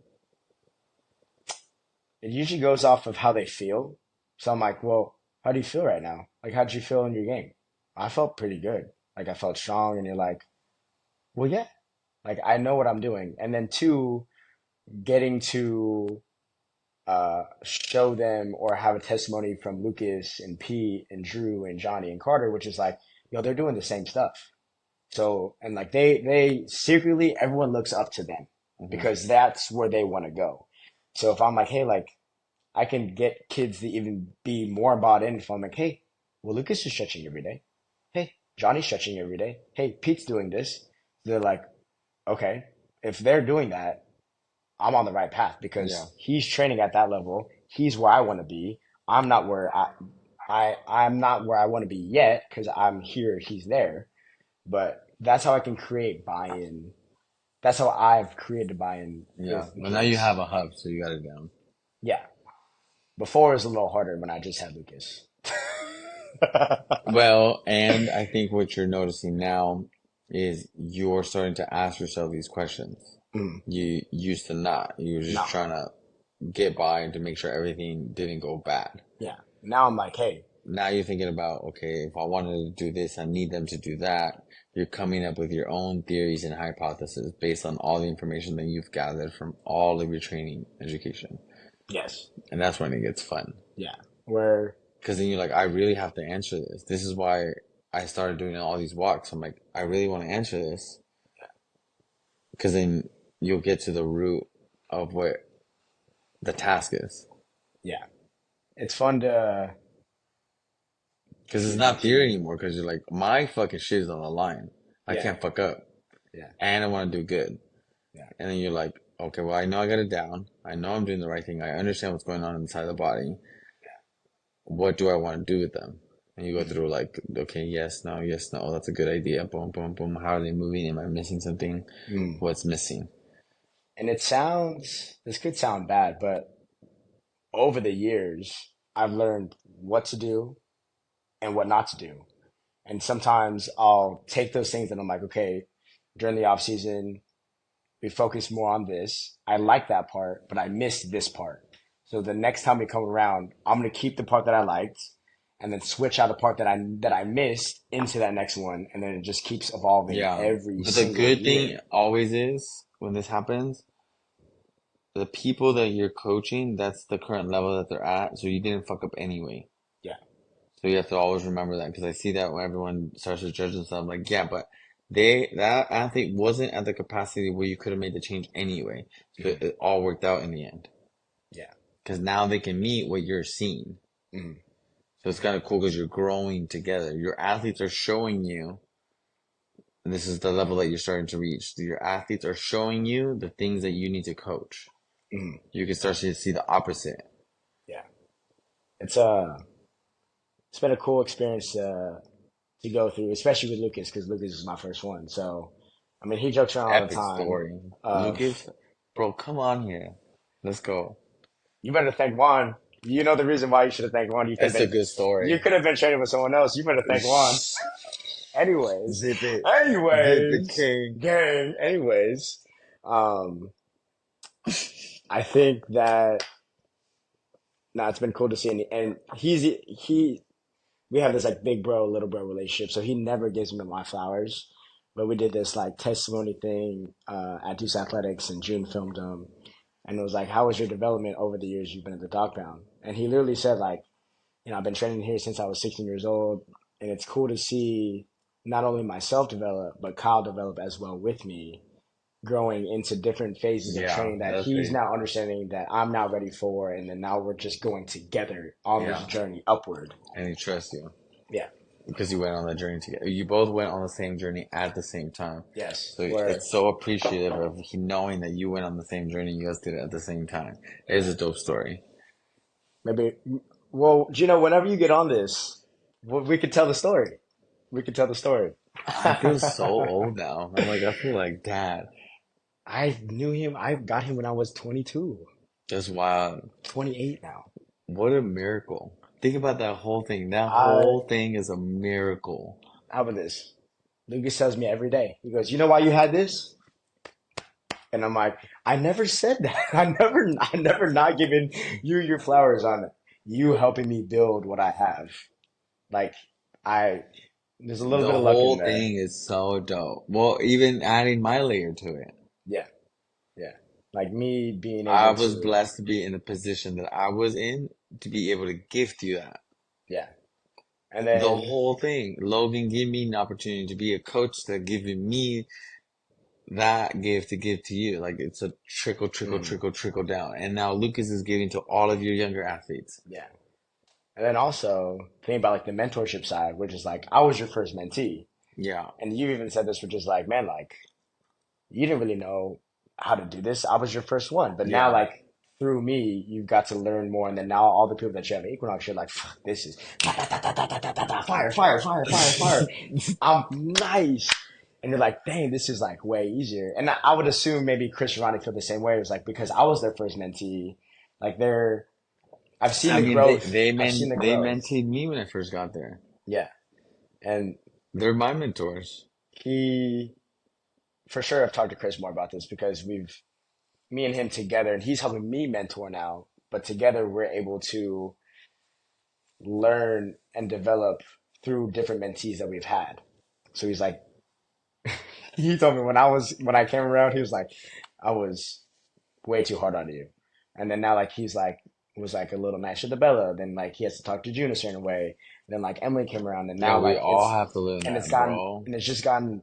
it usually goes off of how they feel. So I'm like, well, how do you feel right now? Like, how'd you feel in your game? I felt pretty good. Like, I felt strong. And you're like, well, yeah, like I know what I'm doing. And then two, getting to show them or have a testimony from Lucas and Pete and Drew and Johnny and Carter, which is like, yo, they're doing the same stuff. So, and like they secretly, everyone looks up to them Hmm. because that's where they want to go. So if I'm like, hey, like I can get kids to even be more bought in if I'm like, hey, well, Lucas is stretching every day. Hey, Johnny's stretching every day. Hey, Pete's doing this. They're like, okay, if they're doing that, I'm on the right path Yeah. because he's training at that level. He's where I want to be. I'm not where I'm not where I want to be yet because I'm here. He's there. But that's how I can create buy-in. That's how I've created buy-in Yeah. with the Well, now you have kids. a hub, so you got it down. Yeah. Before it was a little harder when I just had Lucas. Well, and I think what you're noticing now is you're starting to ask yourself these questions. Mm, You used to not. You were just no. trying to get by and to make sure everything didn't go bad. Yeah. Now I'm like, hey, Now you're thinking about, okay, if I wanted to do this, I need them to do that. You're coming up with your own theories and hypotheses based on all the information that you've gathered from all of your training education. yes. And that's when it gets fun. Yeah. Where, Because then you're like, I really have to answer this. This is why I started doing all these walks. I'm like, I really want to answer this. Because then you'll get to the root of what the task is. yeah, it's fun Because it's to not see. theory anymore. Because you're like, my fucking shit is on the line. I Yeah. can't fuck up. Yeah. And I want to do good. Yeah. And then you're like, okay, well, I know I got it down. I know I'm doing the right thing. I understand what's going on inside the body. What do I want to do with them? And you go Mm, through like, okay, yes, no, yes, no. That's a good idea. Boom, boom, boom. How are they moving? Am I missing something? mm. What's missing? And this could sound bad, but over the years, I've learned what to do and what not to do. And sometimes I'll take those things and I'm like, okay, during the off season, we focus more on this. I like that part, but I missed this part. So the next time we come around, I'm gonna keep the part that I liked and then switch out the part that I missed into that next one, and then it just keeps evolving Yeah. every But the single good thing year. always is when this happens, the people that you're coaching, that's the current level that they're at. So you didn't fuck up anyway. Yeah. So you have to always remember that because I see that when everyone starts to judge themselves, I'm like, yeah, but that athlete wasn't at the capacity where you could have made the change anyway. So Mhm. it all worked out in the end Yeah. because now they can meet what you're seeing. Mhm. So it's kind of cool because you're growing together. Your athletes are showing you, and this is the level that you're starting to reach. Your athletes are showing you the things that you need to coach. Mhm. You can start to see the opposite. Yeah. It's it's been a cool experience to go through, especially with Lucas, because Lucas is my first one. So, I mean, he jokes around all the Epic time story. of, Lucas, bro, come on here. Let's go. you better thank Juan. You know the reason why you should have thanked Juan. It's a good You story. could have been training with someone else. You better thank Juan. Shh. Anyways, Zip it. Zip it, anyways, king. gang. Anyways, um, I think that it's been cool to see, and he we have this like big bro, little bro relationship. So he never gives me my flowers. But we did this like testimony thing at Deuce Athletics, and June filmed him. And it was like, how was your development over the years you've been at the dog pound? And he literally said like, I've been training here since I was 16 years old, and it's cool to see not only myself develop, but Kyle develop as well with me, growing into different phases of Yeah, training that that's he's great. now understanding that I'm now ready for, and then now we're just going together on this Yeah. journey upward. And he trusts you Yeah. because you went on the journey together. You both went on the same journey at the same time. Yes. So Where it's so appreciative of he knowing that you went on the same journey. You guys did it at the same time. It is a dope story. maybe, well, Gino, whenever you get on this, we could tell the story. We could tell the story. I feel so old now. I'm like, I feel like dad. I knew him. I got him when I was 22, That's wild. 28 now. What a miracle. Think about that whole thing. That I, whole thing is a miracle. how about this? Lucas tells me every day. He goes, "You know why you had this?" And I'm like, "I never said that. I never not given you your flowers on it. You helping me build what I have. Like, I, there's a little bit The of luck in whole there. thing is so dope. Well, even adding my layer to it. Yeah, yeah. Like me being I able was to, blessed to be in the position that I was in to be able to gift you that. yeah. And The then, whole thing. Logan gave me an opportunity to be a coach that giving me that gift to give to you. Like it's a trickle, trickle, mm, trickle, trickle down. And now Lucas is giving to all of your younger athletes. yeah. And then also think about like the mentorship side, which is like I was your first mentee, Yeah. and you even said this, which is like, man, like you didn't really know how to do this. I was your first one, but now Yeah. like through me, you've got to learn more, and then now all the people that you have at Equinox, you're like, fuck, this is fire, fire, fire, fire, fire. I'm nice. And you're like, dang, this is like way easier. And I would assume maybe Chris and Ronnie feel the same way. It was like because I was their first mentee, like I've seen I the mean, growth. I've seen the they growth. mentored me when I first got there. Yeah. And They're my mentors. he, for sure, I've talked to Chris more about this because me and him together, and he's helping me mentor now, but together we're able to learn and develop through different mentees that we've had. So he's like, he told me when I came around, he was like, I was way too hard on you. And then now like he's like was like a little nicer to Bella. Then like he has to talk to June a certain way. And then like Emily came around and Yeah, now we like all have to learn that, bro. it's just gotten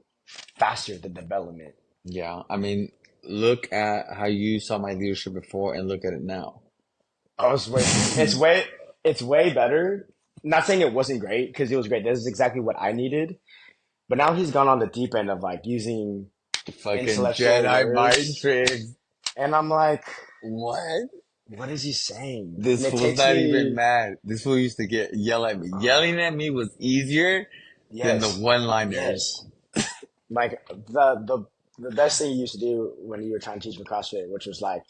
faster the development. Yeah. I mean, look at how you saw my leadership before and look at it now. I was way it's way better. Not saying it wasn't great because it was great. This is exactly what I needed. But now he's gone on the deep end of like using Fucking intellectual Jedi mind words. tricks. And I'm like, What? what is he saying? And This it fool's takes not even me mad. This fool used to yell at me. Yelling at me was easier than the yes, one-liners. yes. Like the best thing you used to do when you were trying to teach me CrossFit, which was like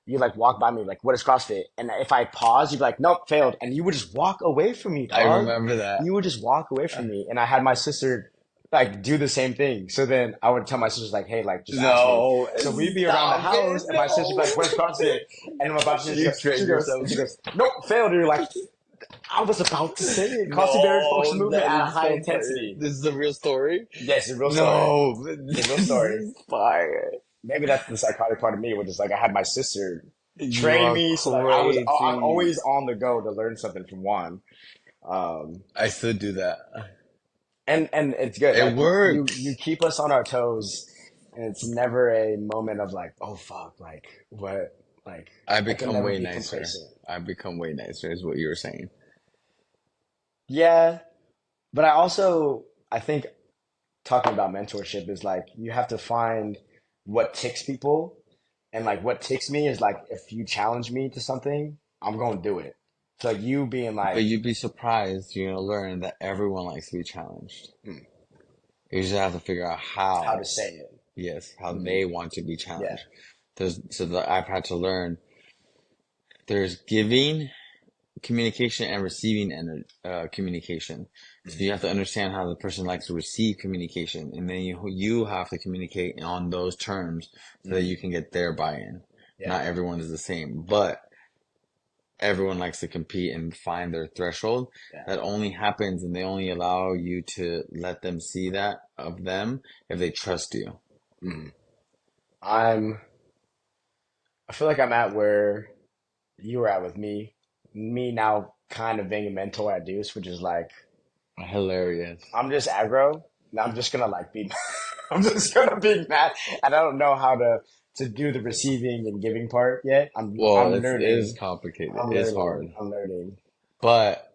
you like walk by me like, what is CrossFit? And if I pause, you'd be like, nope, failed. And you would just walk away from me, I dog. remember that. You would just walk away from me. And I had my sister like do the same thing. So then I would tell my sisters like, hey, like just ask me. No, So we'd be around the stop house it. and my sister'd be like, where's No. CrossFit? And my sister You trained yourself. she goes, nope, failed. And you're like, I was about to say it. CrossFit Barrier Focus No, movement that at a is high so funny. intensity. This is a real story? Yes, it's a real story. No, It's a real this story. is fire. Maybe that's the psychotic part of me, which is like I had my sister You train are me, so like I'm crazy. always on the go to learn something from Juan. Um, I still do that. and it's good. It Like you works. keep us on our toes, and it's never a moment of like, oh fuck, like what, like I I can become never way be nicer. complacent. I become way nicer, is what you were saying. Yeah, but I think talking about mentorship is like you have to find what ticks people, and like what ticks me is like if you challenge me to something, I'm gonna do it. So like you being But like, you'd be surprised, you're gonna learn that everyone likes to be challenged. hmm, You just have to figure out how to how, say it. yes, how Hmm. they want to be Yeah. challenged. So that I've had to learn there's giving communication and receiving communication. So you Hmm. have to understand how the person likes to receive communication, and then you have to communicate on those terms so that Hmm. you can get their buy-in. Yeah. Not everyone is the same, but everyone likes to compete and find their threshold. Yeah. That only happens, and they only allow you to let them see that of them if they trust you. Hmm. I'm. I feel like I'm at where you were at with me. Me now, kind of being a mentor at Deuce, which is like Hilarious. I'm just aggro. And I'm just gonna like be. I'm just gonna be mad, and I don't know how to do the receiving and giving part yet. Well, I'm it is learning. complicated. I'm It's learning. hard, I'm learning. but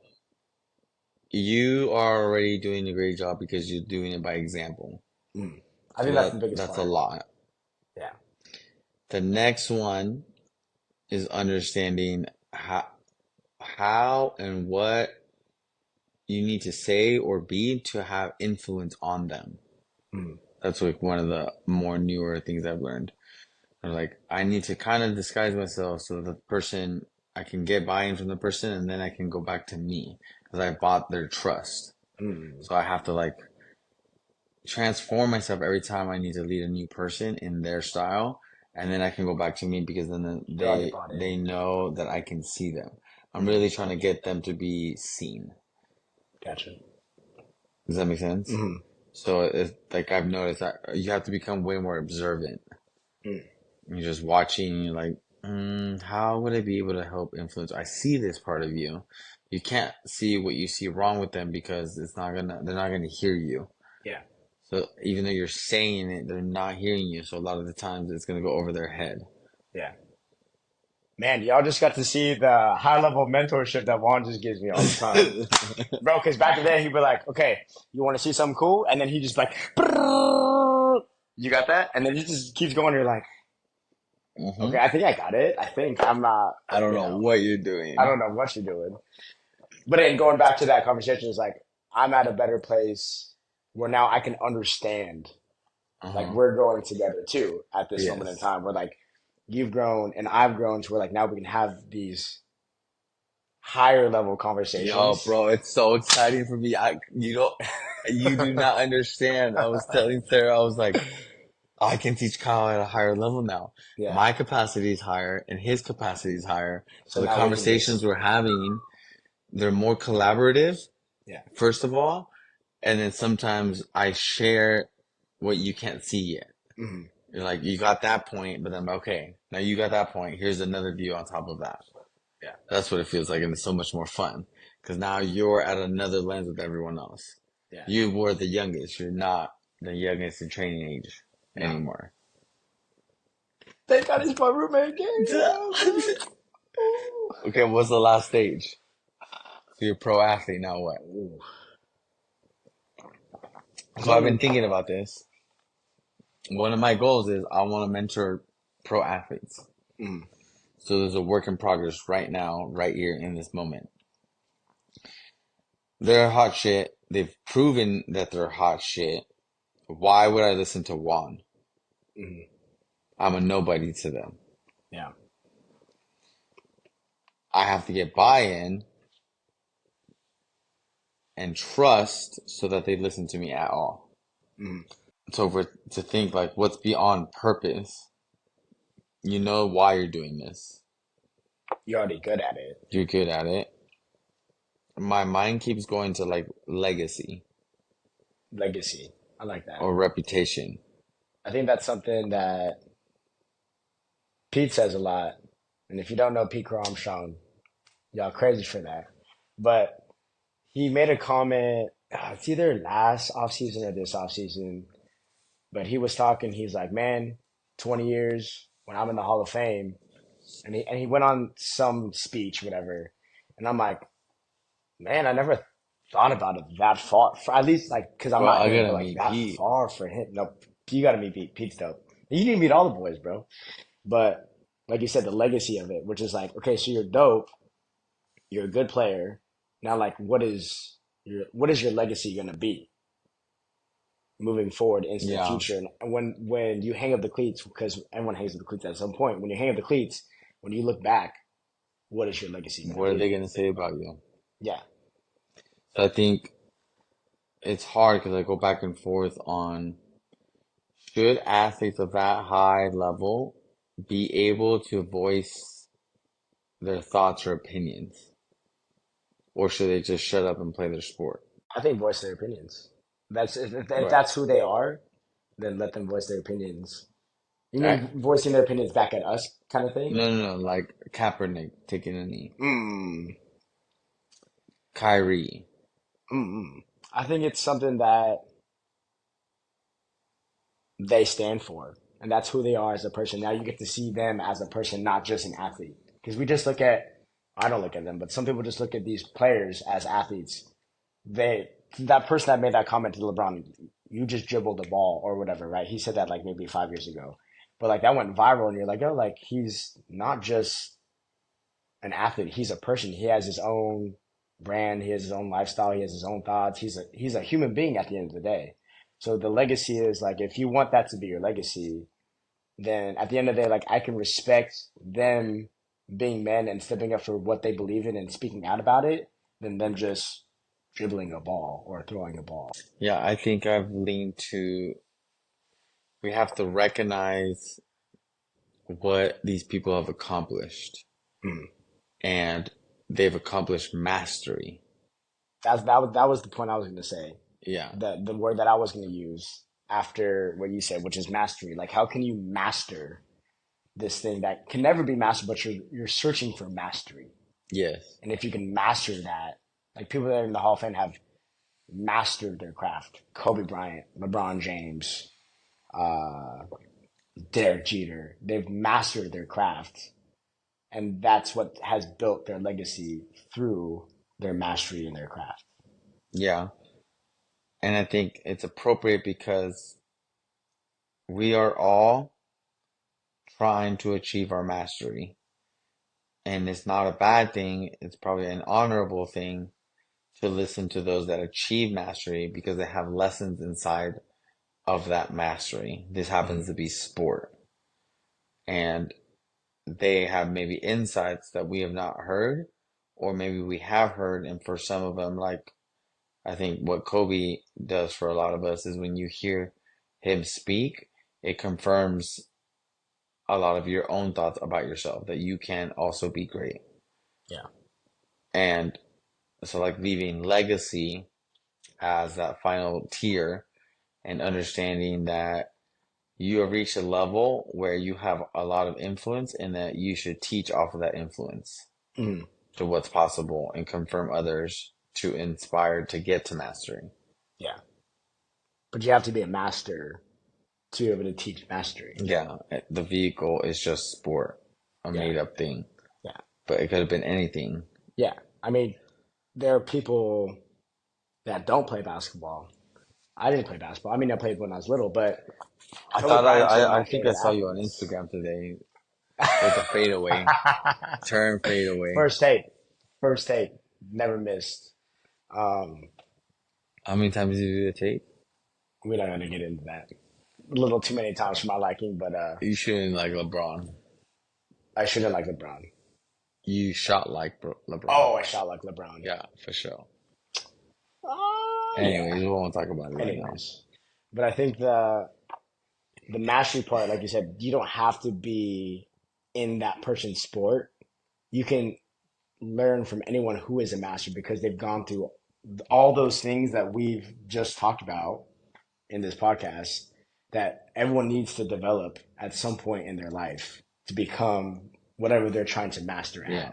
you are already doing a great job because you're doing it by example. Mm. I So think that's the biggest that's a part. lot. Yeah. The next one is understanding how and what you need to say or be to have influence on them. Mm. That's like one of the more newer things I've learned. Or like I need to kind of disguise myself so the person I can get buy-in from the person and then I can go back to me because I bought their trust. Mm. So I have to like transform myself every time I need to lead a new person in their style, and then I can go back to me because then They're already bought in. they know that I can see them. I'm Mm. really trying to get them to be seen. Gotcha. Does that make sense? Mm. So it's like I've noticed that you have to become way more observant. Mm. You're just watching, and you're like, how would I be able to help influence? I see this part of you. You can't see what you see wrong with them because they're not gonna hear you. Yeah, So even though you're saying it, they're not hearing you. So a lot of the times it's gonna go over their head. yeah. Man, y'all just got to see the high level mentorship that Juan just gives me all the time. Bro, because back in the day, he'd be like, okay, you want to see something cool? And then he just like, you got that? And then he just keeps going. You're like, okay, I think I got it. I think I'm not, I don't you know know, what you're I doing. don't know what you're doing. But then going back to that conversation is like, I'm at a better place where now I can understand, like, Uh-huh. we're growing together too at this moment in Yes. time where like you've grown and I've grown to where like now we can have these higher level Yo, conversations. bro, it's so exciting for me. You do not understand. I was telling Sarah, I was like, I can teach Kyle at a higher level now. Yeah. My capacity is higher and his capacity is higher. So So the now we can conversations just, we're having, they're more collaborative, yeah. first of all. And then sometimes I share what you can't see yet. Hmm. You're like, you got that point, but then, okay, now you got that point. Here's another view on top of that. Yeah. That's what it feels like. And it's so much more fun because now you're at another lens with everyone else. Yeah. You were the youngest. You're not the youngest in training age No. anymore. Thank God he's my roommate gang. Yeah, bro. Ooh. Okay, what's the last stage? So you're a pro athlete, now what? Ooh. So I've been One, thinking about this. One of my goals is I want to mentor pro athletes. mm, So there's a work in progress right now, right here in this moment. They're hot shit. They've proven that they're hot shit. Why would I listen to Juan? mm, I'm a nobody to them. yeah. I have to get buy-in and trust so that they listen to me at all. Mm. So for to think like what's beyond purpose, you know why you're doing this. You're already good at it. You're good at it. My mind keeps going to like legacy Legacy. I like that. or reputation. I think that's something that Pete says a lot. And if you don't know Pete Armstrong, y'all crazy for that. But he made a comment, it's either last offseason or this offseason, but he was talking, he's like, man, 20 years when I'm in the Hall of Fame. And he went on some speech, whatever. And I'm like, man, I never thought about it that far. For, at least, like, because I'm Bro, not I him, gotta but like meet that Pete. far for him. No, you got to meet Pete. Pete's dope. You need to meet all the boys, bro. But like you said, the legacy of it, which is like, okay, so you're dope, you're a good player. Now, like, what is your legacy gonna be moving forward into the Yeah. future? And when you hang up the cleats, because everyone hangs up the cleats at some point. When you hang up the cleats, when you look back, what is your legacy gonna What are they be? gonna say about you? Yeah. So I think it's hard because I go back and forth on should athletes of that high level be able to voice their thoughts or opinions, or should they just shut up and play their sport? I think voice their opinions. That's if Right. that's who they are, then let them voice their opinions. You I, mean voicing their opinions back at us, kind of thing? no, like Kaepernick taking a knee, Mm, Kyrie. I think it's something that they stand for, and that's who they are as a person. Now you get to see them as a person, not just an athlete. Because we just look at, I don't look at them, but some people just look at these players as athletes. They, that person that made that comment to LeBron, you just dribbled the ball or whatever, right? He said that like maybe 5 years ago, but like that went viral, and you're like, oh, like he's not just an athlete; he's a person. He has his own brand. He has his own lifestyle. He has his own thoughts. He's a human being at the end of the day. So the legacy is like if you want that to be your legacy, then at the end of the day, like I can respect them being men and stepping up for what they believe in and speaking out about it, than them just dribbling a ball or throwing a ball. Yeah, I think I've leaned to we have to recognize what these people have accomplished, Mm. and they've accomplished mastery. That was the point I was going to say. Yeah. The word that I was going to use after what you said, which is mastery. Like, how can you master this thing that can never be mastered, but you're searching for mastery. Yes. And if you can master that, like people that are in the Hall of Fame have mastered their craft. Kobe Bryant, LeBron James, uh, Derek Jeter, they've mastered their craft. And that's what has built their legacy through their mastery in their craft. Yeah. And I think it's appropriate because we are all trying to achieve our mastery. And it's not a bad thing. It's probably an honorable thing to listen to those that achieve mastery because they have lessons inside of that mastery. This happens to be sport. And they have maybe insights that we have not heard, or maybe we have heard. And for some of them, like I think what Kobe does for a lot of us is when you hear him speak, it confirms a lot of your own thoughts about yourself that you can also be great. Yeah. And so, like, leaving legacy as that final tier and understanding that you have reached a level where you have a lot of influence and that you should teach off of that influence Mm, to what's possible and confirm others to inspire to get to mastery. yeah. But you have to be a master to be able to teach mastery. Yeah, the vehicle is just sport, a Yeah. made up thing, Yeah. but it could have been anything. Yeah. I mean, there are people that don't play basketball. I didn't play basketball. I mean, I played when I was little, but I Kobe thought Bryant's one of I my think I favorite saw you on athletes. Instagram today with a fadeaway, turn fadeaway. First take. First take. Never missed. Um, How many times did you do the tape? we're not going to get into that. A little too many times for my liking, but You shouldn't like LeBron. I shouldn't like LeBron. You shot like LeBron. Oh, I shot like LeBron. Yeah, for sure. Yeah. Anyways, we won't talk about it right now. Anyways, but I think the mastery part, like you said, you don't have to be in that person's sport. You can learn from anyone who is a master because they've gone through all those things that we've just talked about in this podcast that everyone needs to develop at some point in their life to become whatever they're trying to master at. Yeah.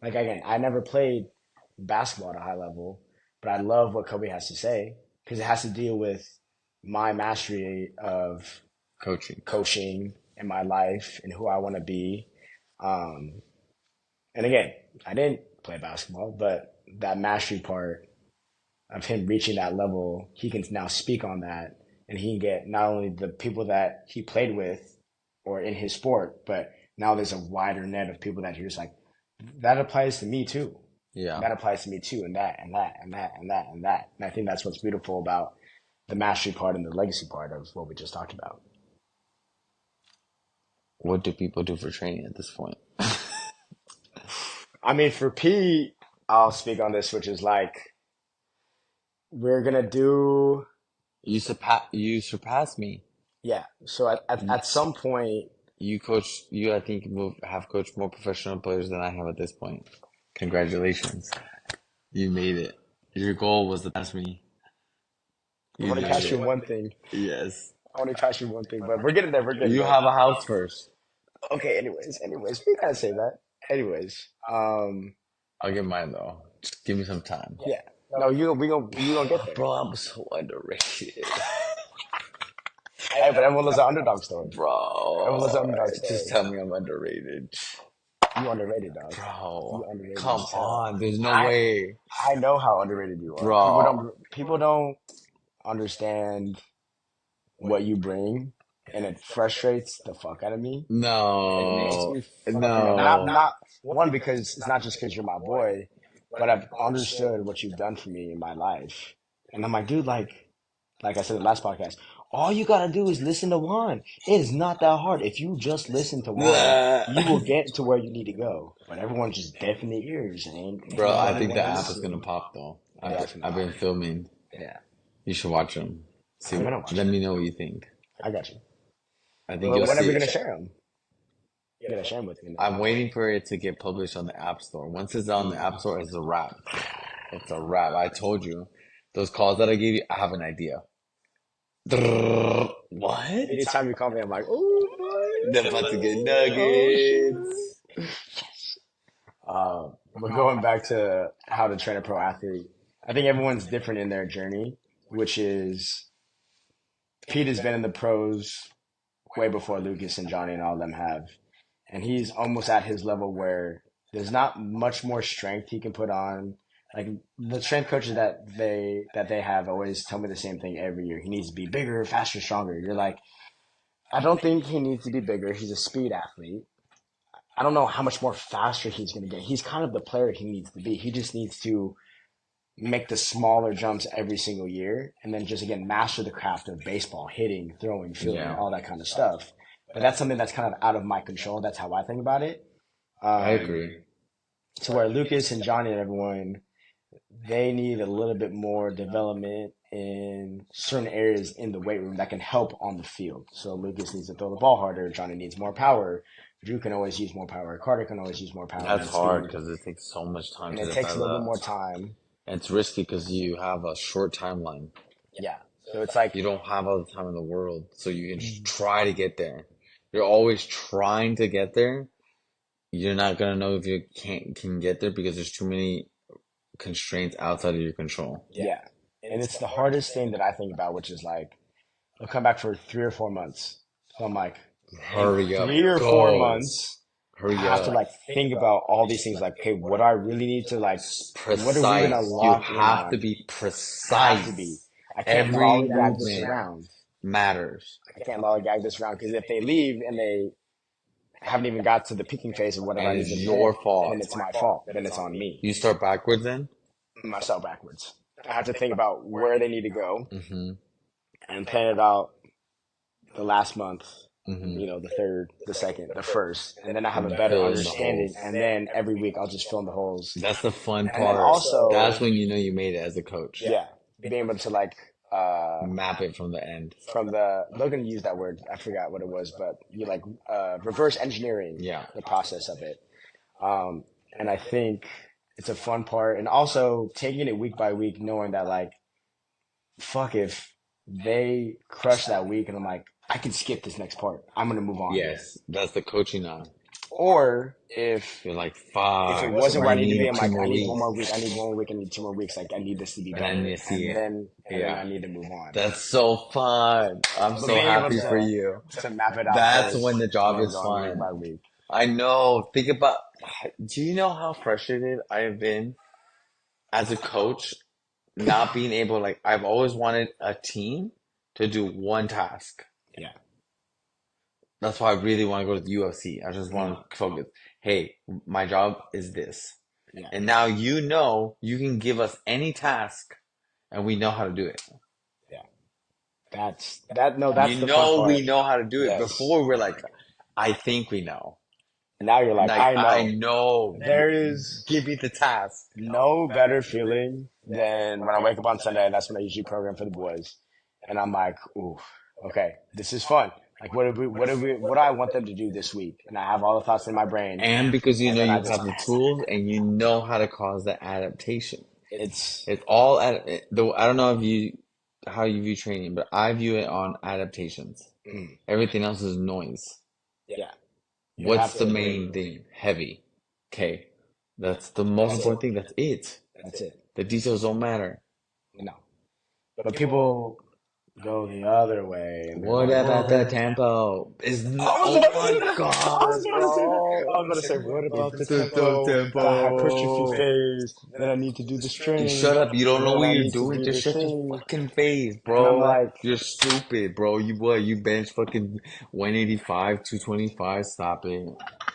Like again, I never played basketball at a high level, but I love what Kobe has to say because it has to deal with my mastery of coaching in my life and who I want to be. Um, and again, I didn't play basketball, but that mastery part of him reaching that level, he can now speak on that and he can get not only the people that he played with or in his sport, but now there's a wider net of people that he's like, that applies to me too. Yeah. That applies to me too, and that, and that, and that, and that, and that. And I think that's what's beautiful about the mastery part and the legacy part of what we just talked about. What do people do for training at this point? I mean, for P, I'll speak on this, which is like, we're going to do, You surpass me. yeah. So at some point, You I think have coached more professional players than I have at this point. Congratulations. You made it. Your goal was to pass me. I You want to made pass you it. one thing. Yes. I want to pass you one thing, but we're getting there. We're getting You there. have a house first. Okay. Anyways, we gotta say that. Anyways, I'll get mine though. Just give me some time. yeah. No, we gonna get there. Bro, I'm so underrated. Hey, but everyone loves the underdog story. Bro. Everyone loves the underdog story. Just tell me I'm underrated. You underrated, dog. Bro. You underrated. Come as hell. on. There's no way. I know how underrated you are. Bro. People don't understand what you bring, and it frustrates the fuck out of me. No. It makes me fucking No. not one because it's not just because you're my boy, but I've understood what you've done for me in my life, and I'm like, dude, like I said in the last podcast, all you gotta do is listen to Juan. It is not that hard. If you just listen to Juan, you will get to where you need to go. But everyone's just deaf in their ears, and Bro, I think the app is gonna pop though. Yeah, I've been filming. yeah, You should watch them. See, I'm gonna watch let me know what you think. I got you. I think Well, you'll when are see we gonna it. share them? You're gonna share them with me. I'm waiting for it to get published on the App Store. Once it's on the App Store, it's a wrap. It's a wrap. I told you. Those calls that I gave you, I have an idea. What? Anytime you call me, I'm like, oh boy. The about to get Oh shit. nuggets. But going back to how to train a pro athlete, I think everyone's different in their journey, which is Pete has been in the pros way before Lucas and Johnny and all of them have. And he's almost at his level where there's not much more strength he can put on. Like the strength coaches that they have always tell me the same thing every year. He needs to be bigger, faster, stronger. You're like, I don't think he needs to be bigger. He's a speed athlete. I don't know how much more faster he's going to get. He's kind of the player he needs to be. He just needs to make the smaller jumps every single year and then just again master the craft of baseball, hitting, throwing, fielding, Yeah, all that kind of stuff. But that's something that's kind of out of my control. That's how I think about it. I Um, agree. to where Lucas and Johnny and everyone, they need a little bit more development in certain areas in the weight room that can help on the field. So Lucas needs to throw the ball harder. Johnny needs more power. Drew can always use more power. Carter can always use more power That's and hard speed. because it takes so much time And to it takes a little bit develop. more time. And it's risky because you have a short timeline. Yeah. So it's like, You don't have all the time in the world, so you can try to get there. You're always trying to get there. You're not gonna know if you can get there because there's too many constraints outside of your control. yeah. And it's the hardest thing that I think about, which is like, I'll come back for 3 or 4 months. So I'm like, in Hurry up, 3 or 4 months, go. I Hurry have to up. like think about all these things. Like, okay, what do I really need to like? What are we gonna Precise. You lock in have to on? be Have to be. precise. I can't Every lollygag this movement around. matters. I can't lollygag this around because if they leave and they haven't even got to the peaking phase of whatever And I need it's to your get, then fault. it's my fault. Then it's on me. You start backwards then? Myself backwards. I have to think about where they need to go Mm-hmm. and plan it out the last month, Mm-hmm. the third, the second, the first, and then I have a And better fill in the understanding. holes. And then every week I'll just fill in the holes. That's the fun And then part. also, That's when you know you made it as a coach. yeah, being able to like, Map it from the end. from the, Logan used that word, I forgot what it was, but you like, reverse engineering Yeah. the process of it. And I think it's a fun part. And also taking it week by week, knowing that like, fuck if they crush that week and I'm like, I can skip this next part. I'm gonna move on. Yes, that's the coaching on. Or if You're like, if it fuck, wasn't I where I need to be, need I'm two like, more I need one weeks. more week, I need 1 more week, I need 2 more weeks. Like I need this to be And I better. need to see And it. then I Yeah. need to move on. That's so fun. I'm But so being able happy for you. to map it out That's first when the job and then is going week fun. by week. I know. Think about, do you know how frustrated I have been as a coach not being able, like, I've always wanted a team to do one task. Yeah. That's why I really want to go to the UFC. I just want to focus. Hey, my job is this. Yeah. And now you know you can give us any task and we know how to do it. Yeah. That's the You fun know part. we know how to do it. Yes. Before we're like, I think we know. And now you're like, Like, I I know. know. There is Give me the task. no better feeling than when I wake up on Sunday, and that's when I usually program for the boys. And I'm like, ooh, okay, this is fun. Like, what do I want them to do this week? And I have all the thoughts in my brain. And because you And know then I you just, have the tools and you know how to cause the adaptation. it's, It's all at though. I don't know if you how you view training, but I view it on adaptations. Everything else is noise. yeah, you What's have the to, main thing? Heavy. Okay. That's the most that's it. important thing. That's it. That's it. The details don't matter. No. But people go the other way. And they're What like, about well, the tempo? Is I was oh about to say my that. I was God, about to say that. I bro. was about to say, what about the The tempo, the hypertrophy tempo. phase? Then I need to do the You string. shut up. You don't know Then what I you're need to doing. do Just the shut your thing. fucking face, And I'm bro. like, You're stupid, bro. You what? You bench fucking 185, 225. Stop it.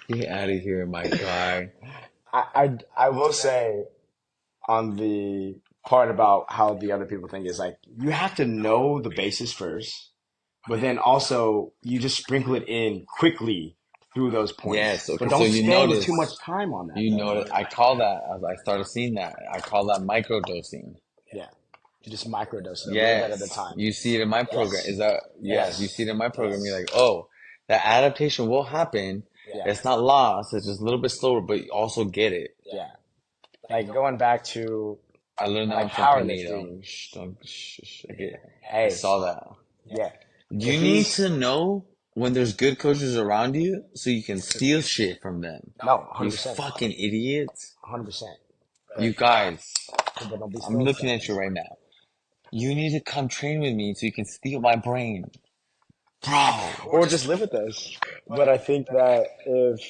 Get out of here, my guy. I will say on the part about how the other people think is like, you have to know the basis first, but then also you just sprinkle it in quickly through those Yes. points. But Okay. So don't you spend notice. too much time on that You though. notice. I call that. I started seeing that. I call that micro dosing. Yeah. You just microdose it a little bit at a Yes. time. You see it in my program. Yes. Is that yes? You Yes. see it in my program. You're Yes. like, oh, that adaptation will happen. Yeah. It's not lost. It's just a little bit slower, but you also get it. Yeah. Like going back to I learned that like one from Pinedo. powerlifting. Shh, don't, shh, shh, okay. I Hey, saw that. yeah. You If need he's to know when there's good coaches around you, so you can steal shit from them. No, You 100%. fucking idiots. 100%. You But guys, people don't be I'm stealing looking stuff. at you right now. You need to come train with me so you can steal my brain. Bro. Or just live with us. But I think that if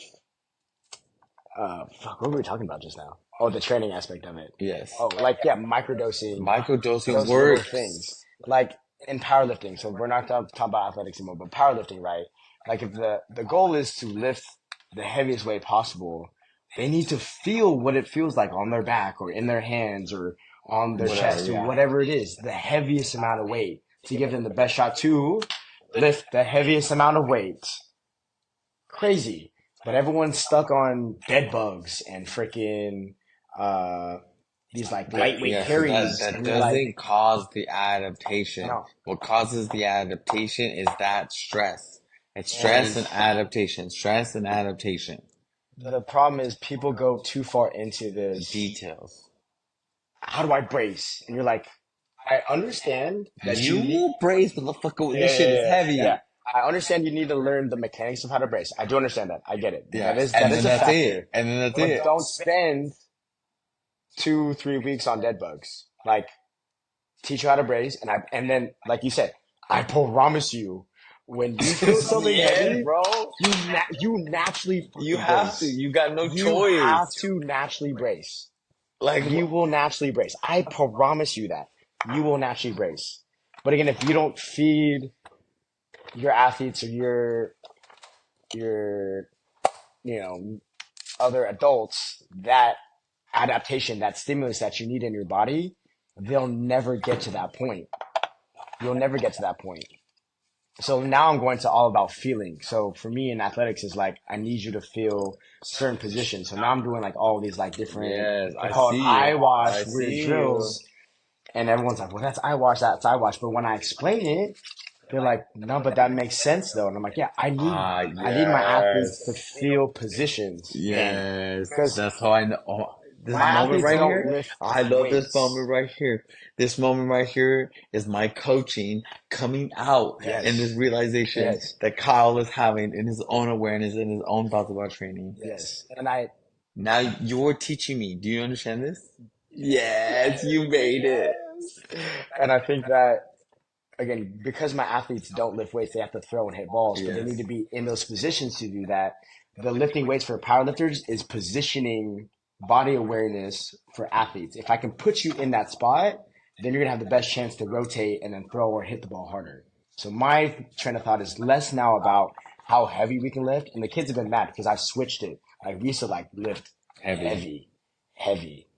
fuck, what were we talking about just now? Oh, the training aspect of it. Yes. Oh, like yeah, microdosing, Microdosing those little things. works. Like in powerlifting. So we're not talking about athletics anymore, but powerlifting, right? Like if the goal is to lift the heaviest weight possible, they need to feel what it feels like on their back or in their hands or on their Whatever, chest or yeah. whatever it is, the heaviest amount of weight to give them the best shot to lift the heaviest amount of weight. Crazy. But everyone's stuck on bed bugs and freaking uh these like lightweight Yeah, so carries, that and you're like, doesn't cause the I adaptation. know. What causes the adaptation is that stress. It's stress And and adaptation. Stress and adaptation. the problem is people go too far into this. Details. How do I brace? And you're like, I understand that you You need. will brace, motherfucker. Yeah, This shit is yeah, yeah, heavy. yeah. I understand you need to learn the mechanics of how to brace. I do understand that. I get it. Yeah, That and is then a that's it. factor. And then that's But it. don't spend 2, 3 weeks on dead bugs. Like teach you how to brace, and then like you said, I promise you, when you feel something Yeah, heavy, bro. you naturally You fucking have to. brace. You got no You have choice. to naturally brace. Like, You will naturally brace. I promise you that. You will naturally brace. But again, if you don't feed your athletes or your you know other adults that adaptation, that stimulus that you need in your body, they'll never get to that point. You'll never get to that point. So now I'm going to all about feeling. So for me in athletics is like I need you to feel certain positions. So now I'm doing like all these like different, yes, I I call it see you. eye wash I weird see you. drills, and everyone's like, well, that's eye wash, that's eye wash. But when I explain it, they're like, no, but that makes sense though. And I'm like, yeah, Ah, I need my athletes to yes. feel positions in, Yes. because That's how I know. Oh, this my moment athletes right don't here, lift I love this weights. moment right here. This moment right here is my coaching coming out in this Yes, realization yes, that Kyle is having in his own awareness and his own thoughts about training. yes. And I, Now you're teaching me. Do you understand this? Yes, you made it. and I think that again, because my athletes don't lift weights, they have to throw and hit balls, but they Yes. need to be in those positions to do that. The lifting weights for powerlifters is positioning body awareness for athletes. If I can put you in that spot, then you're gonna have the best chance to rotate and then throw or hit the ball harder. So my train of thought is less now about how heavy we can lift, and the kids have been mad because I switched it. Like we used to like lift Heavy. heavy.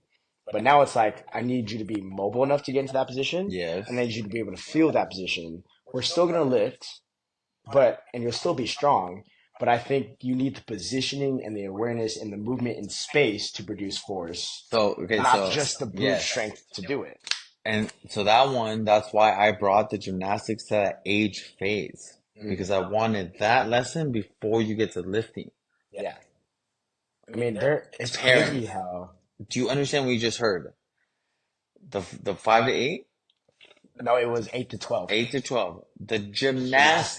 But now it's like, I need you to be mobile enough to get into that position. Yes. And I need you to be able to feel that position. We're still going to lift, and you'll still be strong. But I think you need the positioning and the awareness and the movement in space to produce force, So, okay, not so, just the brute yes. strength to do it. And so that one, that's why I brought the gymnastics to that age phase. Because I wanted that lesson before you get to lifting. Yeah. I mean, it's crazy Parents, how, do you understand what you just heard? The 5 to 8, no, it was 8 to 12. 8 to 12, the gymnastics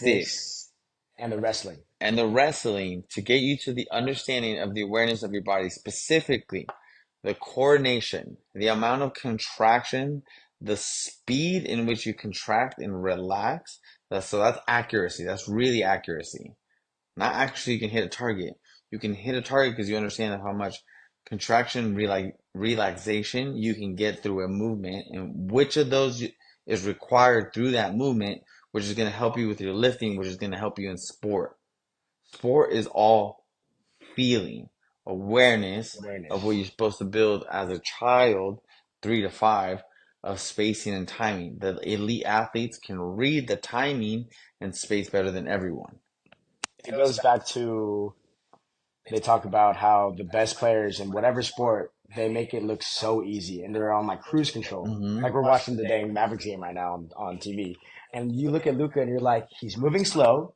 Gymnastics and the wrestling. and the wrestling to get you to the understanding of the awareness of your body, specifically the coordination, the amount of contraction, the speed in which you contract and relax. So that's accuracy. That's really accuracy. Not actually you can hit a target. You can hit a target because you understand how much contraction, relaxation you can get through a movement, and which of those is required through that movement, which is going to help you with your lifting, which is going to help you in sport. Sport is all feeling, awareness of what Awareness. you're supposed to build as a child, 3 to 5, of spacing and timing. The elite athletes can read the timing and space better than everyone. It goes back to, they talk about how the best players in whatever sport, they make it look so easy and they're on like cruise control. Mm-hmm. Like we're watching the dang Mavericks game right now on TV. And you look at Luca and you're like, he's moving slow.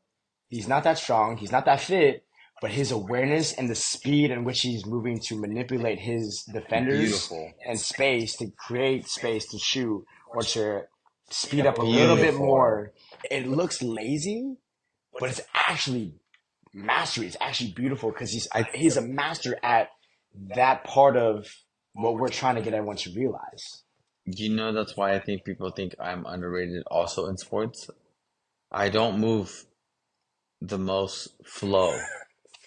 He's not that strong. He's not that fit. But his awareness and the speed in which he's moving to manipulate his defenders Beautiful. and space to create space to shoot or to speed up a little bit Beautiful. more. It looks lazy, but it's actually mastery. It's actually beautiful because I he's a master at that part of what we're trying to get everyone to realize. that's why I think people think I'm underrated also in sports. I don't move the most flow.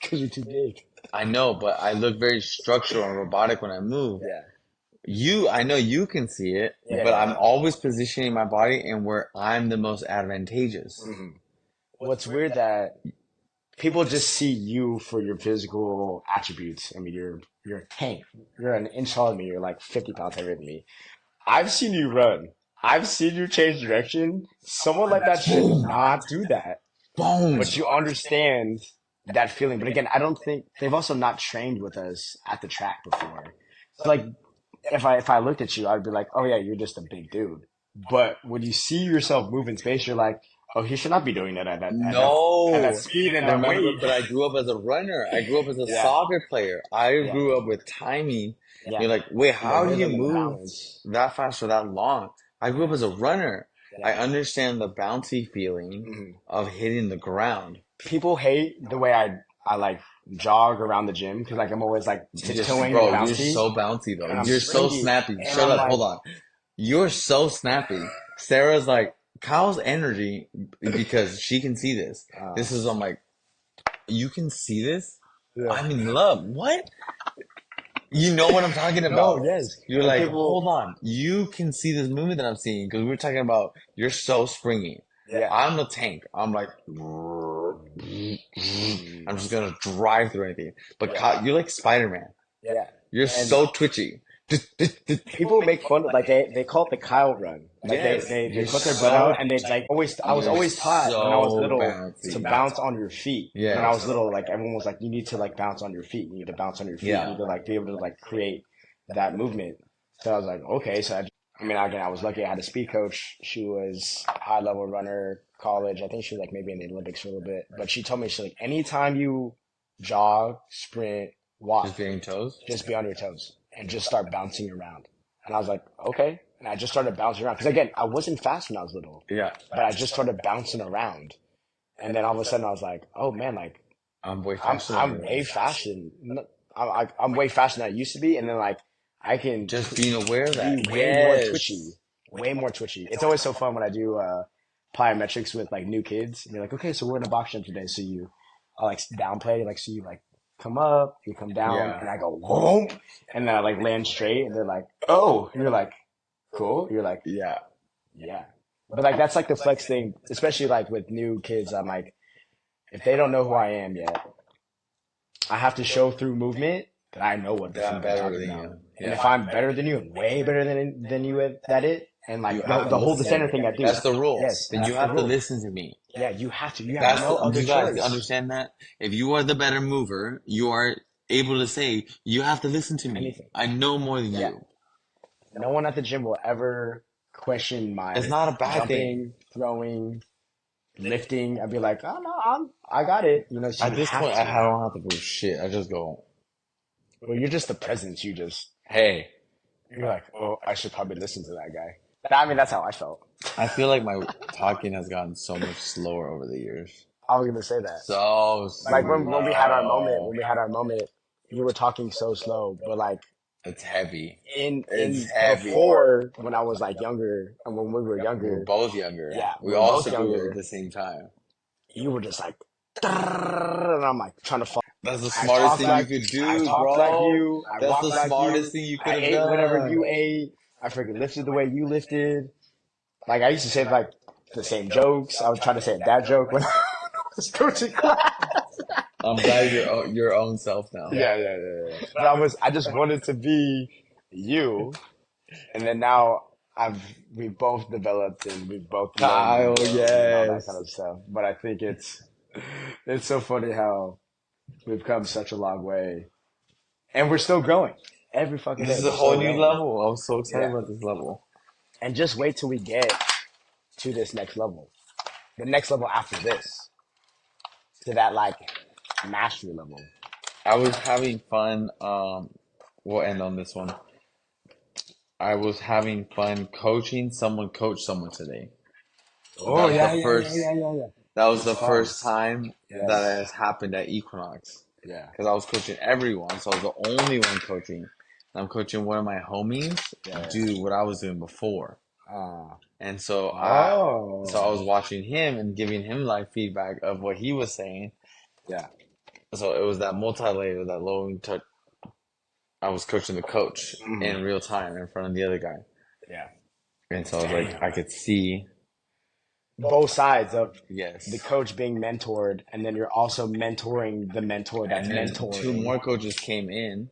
Because you're too big. I know, but I look very structural and robotic when I move. Yeah. I know you can see it, Yeah. but Yeah. I'm always positioning my body and where I'm the most advantageous. Hmm. What's weird that people just see you for your physical attributes. I mean, you're a tank. You're an inch taller than me. You're like 50 pounds heavier than me. I've seen you run. I've seen you change direction. Someone like that should Boom, not do that. boom. But you understand that feeling. But again, I don't think they've also not trained with us at the track before. So like if I looked at you, I'd be like, oh yeah, you're just a big dude. But when you see yourself move in space, you're like, oh, he should not be doing that at that No. speed and that Remember, weight. but I grew up as a runner. I grew up as a Yeah, soccer player. I yeah, grew up with timing. yeah. You're like, wait, And the how do you rhythm and the move balance. that fast for that long? I grew up as a runner. I Yeah. understand the bouncy feeling Mhm. of hitting the ground. People hate the way I like jog around the gym because like I'm always like tiptoeing and Bro, you're bouncy so bouncy though. and I'm You're so springy snappy. and Shut I'm up. like, Hold on. You're so snappy. Sarah's like, Kyle's energy because she can see this. uh, This is, I'm like, you can see this? yeah. I'm in love. What? You know what I'm talking No, about. yes. You're And like, people, hold on. You can see this movement that I'm seeing because we're talking about you're so springy. yeah. I'm a tank. I'm like, I'm just gonna drive through anything. But Yeah. Kyle, you're like Spider-Man. Yeah. You're And so twitchy. people make fun of like they call it the Kyle run. Like Yes, they you're put their butt out so and they like always I was you're always taught when I was so little to bouncy. bounce on your feet. When I was Yes. little, like everyone was like, you need to like bounce on your feet. You need to bounce on your feet. You Yeah. need to like be able to like create that movement. So I was like, okay. So I mean, again, I was lucky. I had a speed coach. She was a high level runner, college. I think she was like maybe in the Olympics for a little bit. But she told me, she's like, anytime you jog, sprint, Just walk, being toes? just be on your toes and just start bouncing around. And I was like, okay. And I just started bouncing around. Because again, I wasn't fast when I was little, Yeah. but I just started bouncing around. And then all of a sudden I was like, oh man, like I'm way I'm, faster than I'm you. way faster. I'm way faster than I used to be. And then like I can Just being aware of be that. way more Yes. twitchy, way more twitchy. It's always so fun when I do, plyometrics with like new kids. And they're like, okay, so we're in a box gym today. So I like downplay, like, so you like come up, you come down, Yeah. and I go, whoop, and then I like land straight. And they're like, oh, and you're like, cool. You're like, Yeah. yeah. But like, that's like the flex thing, especially like with new kids. I'm like, if they don't know who I am yet, I have to show through movement that I know what the That I'm fuck I'm better talking than about. you. And Yeah. if I'm better than you and way better than you at it, and You like have to the whole listen. center thing I do, That's the rule. yes, Then that's you the have to rule. listen to me. Yeah, you have to. You have That's no other you guys choice. understand that? If you are the better mover, you are able to say, you have to listen to me. Anything. I know more than Yeah. you. No one at the gym will ever question my It's not a bad thing. jumping, throwing, lifting. I'd be like, oh no, I got it. You know, so At you this have point, I to. don't have to prove shit. I just go, Well, you're just the presence. hey. You're like, oh, I should probably listen to that guy. I mean, that's how I felt. I feel like my talking has gotten so much slower over the years. I was gonna say that. So Like when we had our moment, slow. you were talking so slow, but like It's heavy. in It's heavy. before when I was like younger and when we were We were younger, both younger. yeah, We we were both also grew up younger. at the same time. You were just like, and I'm like trying to follow. That's the I smartest talk thing you like could I do, talk like bro. you. I That's walk the like smartest you. thing you could I have ate whatever done. you ate. I freaking lifted the way you lifted. Like I used to say like the same jokes. I would try to say a dad joke when I was coaching class. I'm glad you're your own self now. Yeah. But I just wanted to be you, and then now we've both developed and we've both learned Kyle, and grown and all that kind yes. of stuff. But I think it's so funny how we've come such a long way, and we're still growing every fucking This day. is a We're whole still new growing. level. I'm so excited Yeah, about this level. and just wait till we get to this next level, the next level after this, to that like mastery level. I was having fun. We'll end on this one. I was having fun coaching someone coach someone today. Oh That's yeah, the first. yeah. That was It's the fun. first time that Yes. has happened at Equinox. Yeah. Because I was coaching everyone, so I was the only one coaching. And I'm coaching one of my homies Yeah. do what I was doing before. Uh, And so I oh. was watching him and giving him like feedback of what he was saying. Yeah. So it was that multi-layer, that low touch. I was coaching the coach Mm. in real time in front of the other guy. Yeah. And so I was like, Damn. I could see, Both sides of the yes. coach being mentored, and then you're also mentoring the mentor that's And then two mentoring. more coaches came in,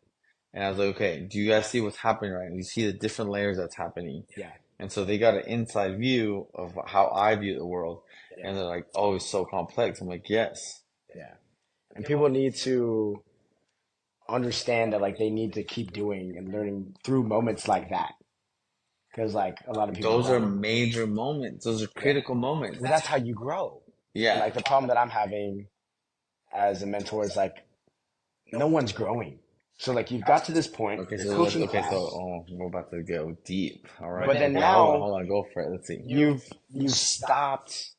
and I was like, okay, do you guys see what's happening right now? You see the different layers that's happening. Yeah. And so they got an inside view of how I view the world. Yeah. And they're like, oh, it's so complex. I'm like, yes. Yeah. And people need to understand that like they need to keep doing and learning through moments like that. Because like a lot of people Those are don't. major moments. Those are Yeah. critical moments. Well, that's how you grow. And Yeah. like the problem that I'm having as a mentor is like no one's growing. So like you've got to this point, Okay, you're so coaching class, we're about to go deep. All right. but then Okay, now hold on, go for it. Let's see. you've stopped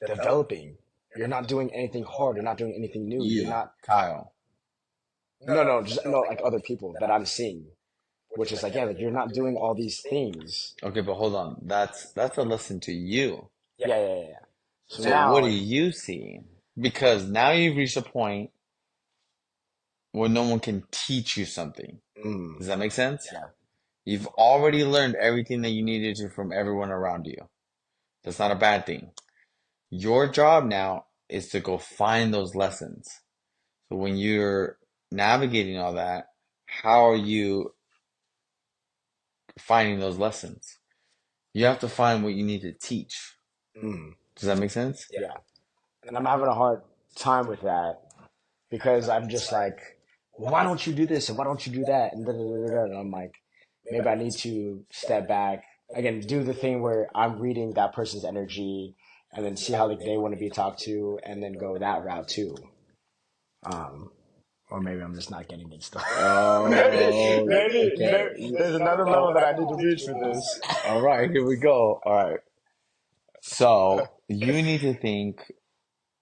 developing. You're not doing anything hard. You're not doing anything new. You're You, not. Kyle. No, just no, like other people that I'm seeing, which is like, yeah, like you're not doing all these things. Okay, but hold on. That's a lesson to you. Yeah. So So what are now, you seeing? Because now you've reached a point where no one can teach you something. mm, Does that make sense? yeah, You've already learned everything that you needed to from everyone around you. That's not a bad thing. Your job now is to go find those lessons. So when you're navigating all that, how are you finding those lessons? You have to find what you need to teach. mm, Does that make sense? yeah, and I'm having a hard time with that because I'm just like, why don't you do this and why don't you do that and da da da da. And I'm like, maybe I need to step back again, do the thing where I'm reading that person's energy and then see how like they want to be talked to and then go that route too. Um, or maybe I'm just not getting it still. Oh, okay. There's another level that I need to reach for this. All right, here we go. All right. So you need to think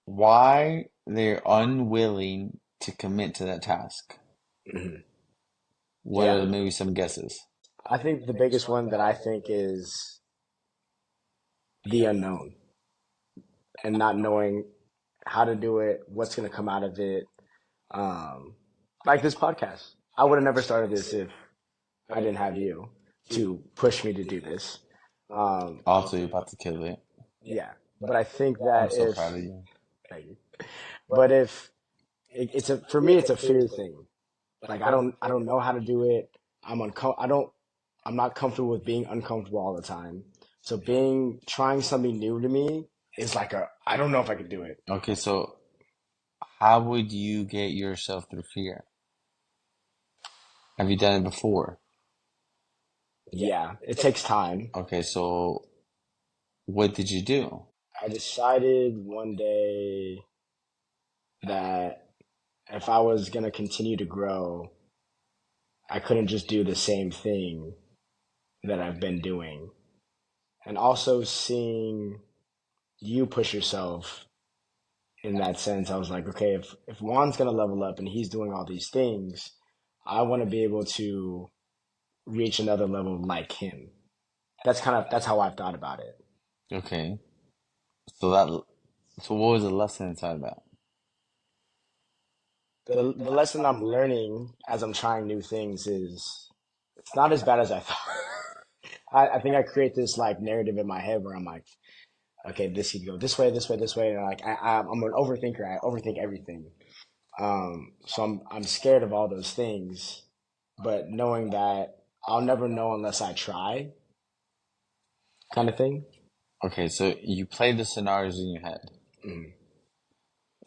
why they're unwilling to commit to that task. Mhm. What Yeah, are maybe some guesses? I think the biggest one that I think is the unknown and not knowing how to do it, what's going to come out of it. Um, like this podcast, I would have never started this if I didn't have you to push me to do this. Um, Also, you're about to kill it. yeah, but I think I'm that so proud of you. thank you. But if it's a for me, it's a fear thing. Like I don't know how to do it. I'm not comfortable with being uncomfortable all the time. So trying something new to me is like I don't know if I could do it. Okay, so how would you get yourself through fear? Have you done it before? Yeah, it takes time. Okay, so what did you do? I decided one day that if I was gonna continue to grow, I couldn't just do the same thing that I've been doing. And also seeing you push yourself in that sense, I was like, okay, if Juan's gonna level up and he's doing all these things, I want to be able to reach another level like him. That's how I've thought about it. Okay, so that so what was the lesson inside that? The lesson I'm learning as I'm trying new things is it's not as bad as I thought. I think I create this like narrative in my head where I'm like, okay, this could go this way, and like I'm an overthinker. I overthink everything. So I'm scared of all those things, but knowing that I'll never know unless I try, kind of thing. Okay, so you play the scenarios in your head. Mm,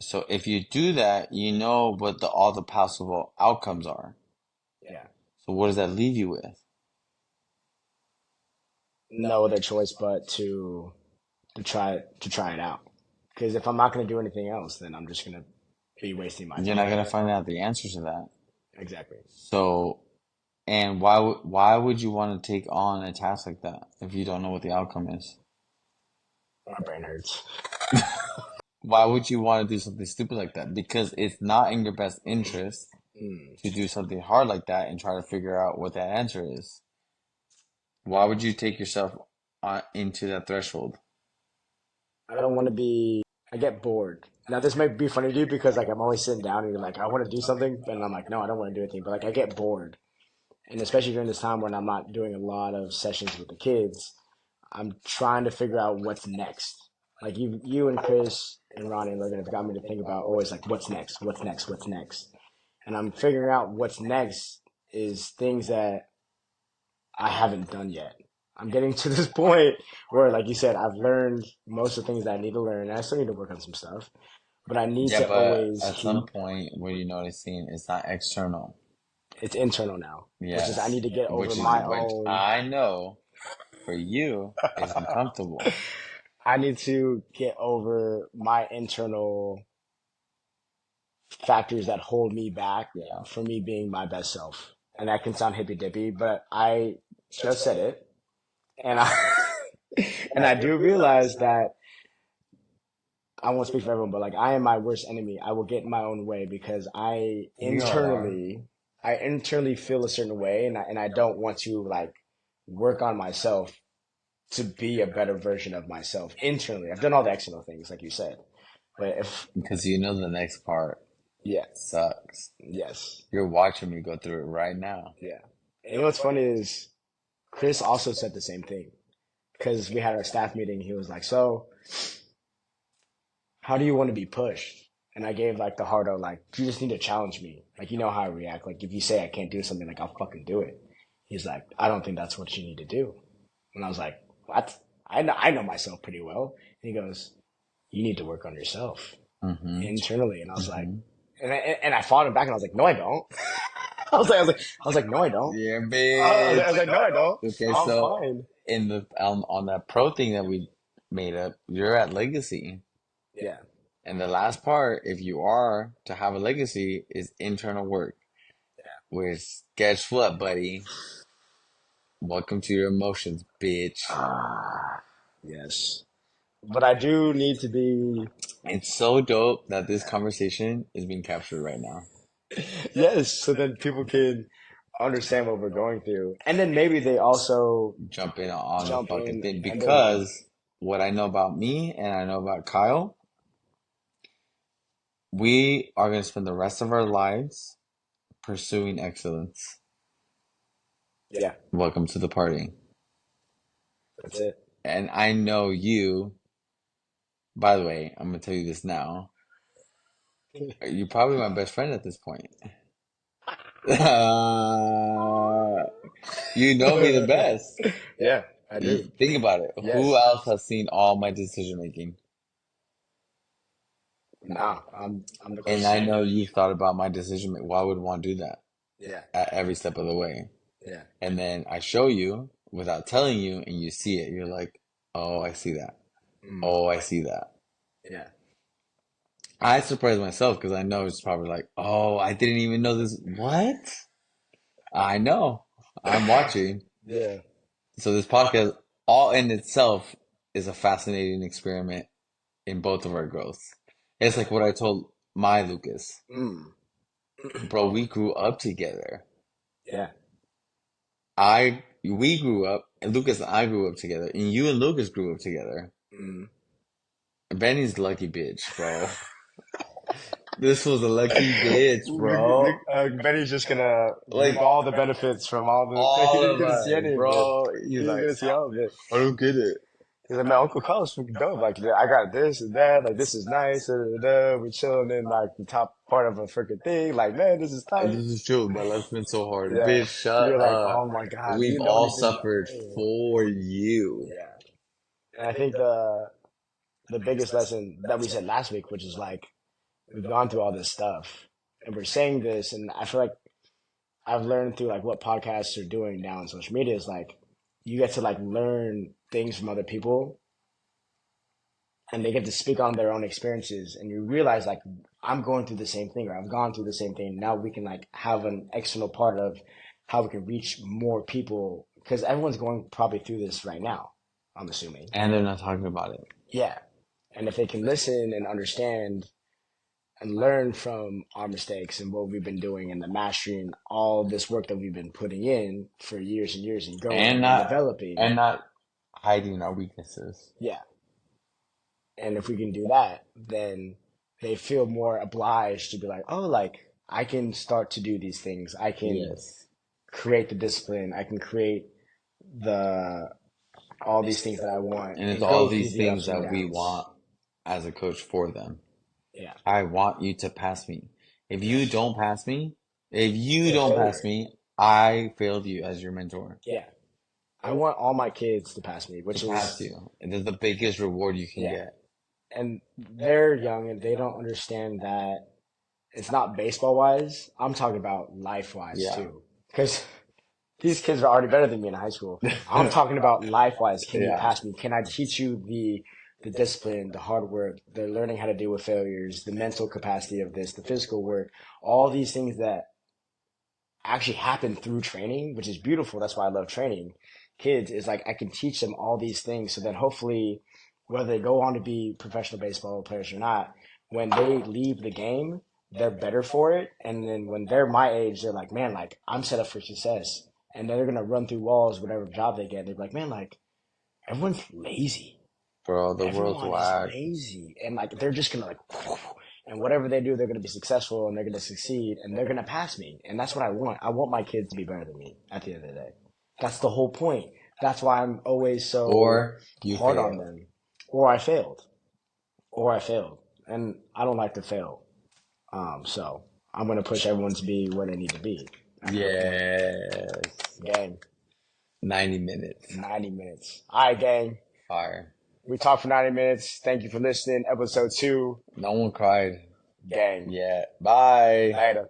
So if you do that, you know what all the possible outcomes are. yeah, So what does that leave you with? no other choice but to try it out. Because if I'm not gonna do anything else, then I'm just gonna be wasting my You're not time. gonna find out the answers to that. Exactly. So, and why would you want to take on a task like that if you don't know what the outcome is? My brain hurts. Why would you want to do something stupid like that? Because it's not in your best interest Mm. to do something hard like that and try to figure out what that answer is. Why would you take yourself into that threshold? I don't want to be. I get bored. Now this might be funny to you because like I'm always sitting down and you're like I want to do something, and I'm like no, I don't want to do anything. But like I get bored, and especially during this time when I'm not doing a lot of sessions with the kids, I'm trying to figure out what's next. Like you and Chris and Ronnie and Logan have got me to think about always like what's next, what's next, what's next, and I'm figuring out what's next is things that I haven't done yet. I'm getting to this point where, like you said, I've learned most of the things that I need to learn. And I still need to work on some stuff, but I need Yeah, to but always at keep some point, what you're noticing is not external. it's internal now, which is I Yes, need to get over which is my which own. I know for you is uncomfortable. I need to get over my internal factors that hold me back Yeah. from me being my best self. And that can sound hippy dippy, but I just said it, and I and I do realize that I won't speak for everyone, but like I am my worst enemy. I will get in my own way because We all are. I internally feel a certain way, and I don't want to like work on myself to be a better version of myself internally. I've done all the external things, like you said, but if Because you know the next part yeah, sucks. yes, You're watching me go through it right now. yeah. And you know what's funny is Chris also said the same thing because we had our staff meeting. He was like, "So, how do you want to be pushed?" And I gave like the hard out, like, you just need to challenge me. Like, you know how I react. Like, if you say I can't do something, like, I'll fucking do it. He's like, I don't think that's what you need to do. And I was like, what? I know myself pretty well. And he goes, you need to work on yourself Mm-hmm. internally. And I was like, Mm-hmm. and I fought him back and I was like, no, I don't. I was like, no, I don't. Yeah, I bitch. was like, no, I don't. Okay, I'm so fine. in the on that pro thing that we made up, you're at legacy. Yeah. And the last part, if you are to have a legacy, is internal work. Which guess what, buddy? Welcome to your emotions, bitch. Ah, yes. But I do need to be. It's so dope that this conversation is being captured right now. Yes, so then people can understand what we're going through. And then maybe they also Jump in on the jump fucking in thing and they're like, because what I know about me and I know about Kyle, we are going to spend the rest of our lives pursuing excellence. yeah, Welcome to the party. that's it. And I know you, by the way, I'm going to tell you this now. You're probably my best friend at this point. You know me the best. Yeah, I do. Think about it. Who Yes. else has seen all my decision making? Nah, I'm the And I closest. know you've thought about my decision making. Why would one do that Yeah, at every step of the way? yeah. And then I show you without telling you, and you see it. You're like, oh, I see that. Mm, Oh, I see that. yeah. I surprise myself because I know it's probably like, oh, I didn't even know this. What? I know. I'm watching. Yeah. So this podcast, all in itself, is a fascinating experiment in both of our growths. It's like what I told my Lucas. Mm. Bro, we grew up together. Yeah. We grew up, and Lucas and I grew up together, and you and Lucas grew up together. Mm. Benny's the lucky bitch, bro. This was a lucky bitch, bro. Benny's just gonna Like reap all the benefits from all the. Like, all he's of gonna see it, any of it. bro. He's He's like, gonna see all of it. I don't get it. He's like, man, Uncle Carl's freaking dope. Like, yeah, I got this and that. Like, this is nice. Da, da, da. We're chilling in like the top part of a freaking thing. Like, man, this is tight. This is true. My life's been so hard. Yeah. Bitch, shut You're like, oh up. my God, We've you don't all even suffered know. for you. Yeah. And I think the biggest lesson that we said last week, which is like, we've gone through all this stuff and we're saying this. And I feel like I've learned through like what podcasts are doing now on social media is like, you get to like learn things from other people and they get to speak on their own experiences and you realize like I'm going through the same thing or I've gone through the same thing. Now we can like have an external part of how we can reach more people because everyone's going probably through this right now, I'm assuming. And they're not talking about it. Yeah. And if they can listen and understand and learn from our mistakes and what we've been doing and the mastery and all this work that we've been putting in for years and years and and growing and not developing, and not hiding our weaknesses. yeah. And if we can do that, then they feel more obliged to be like, oh, like I can start to do these things. I can Yes. create the discipline. I can create the all these things that I want And it's and all go through these the things ups and that we downs. want as a coach for them. Yeah. I want you to pass me. If you Yes. don't pass me, if you They're a don't pass failure. me, I failed you as your mentor. Yeah. I want all my kids to pass me, To which pass is, you. And that's the biggest reward you can yeah. get. And they're young and they don't understand that it's not baseball wise. I'm talking about life wise Yeah. too. Because these kids are already better than me in high school. I'm talking about life wise. Can you Yeah. pass me? Can I teach you the discipline, the hard work, the learning how to deal with failures, the mental capacity of this, the physical work, all these things that actually happen through training, which is beautiful. That's why I love training kids, is like I can teach them all these things. So then hopefully, whether they go on to be professional baseball players or not, when they leave the game, they're better for it. And then when they're my age, they're like, man, like I'm set up for success. And they're going to run through walls, whatever job they get. They're like, man, like everyone's lazy. Bro, the world's Everyone is whack. lazy. And like they're just gonna like and whatever they do, they're gonna be successful and they're gonna succeed and they're gonna pass me. And that's what I want. I want my kids to be better than me at the end of the day. That's the whole point. That's why I'm always so Or you hard on failed. them. Or I failed. Or I failed. And I don't like to fail. So I'm gonna push everyone to be where they need to be at that point. Yes. Gang. 90 minutes. 90 minutes. Alright, gang. Fire. We talked for 90 minutes. Thank you for listening. Episode 2. No one cried. Gang. Yeah. Bye. Later.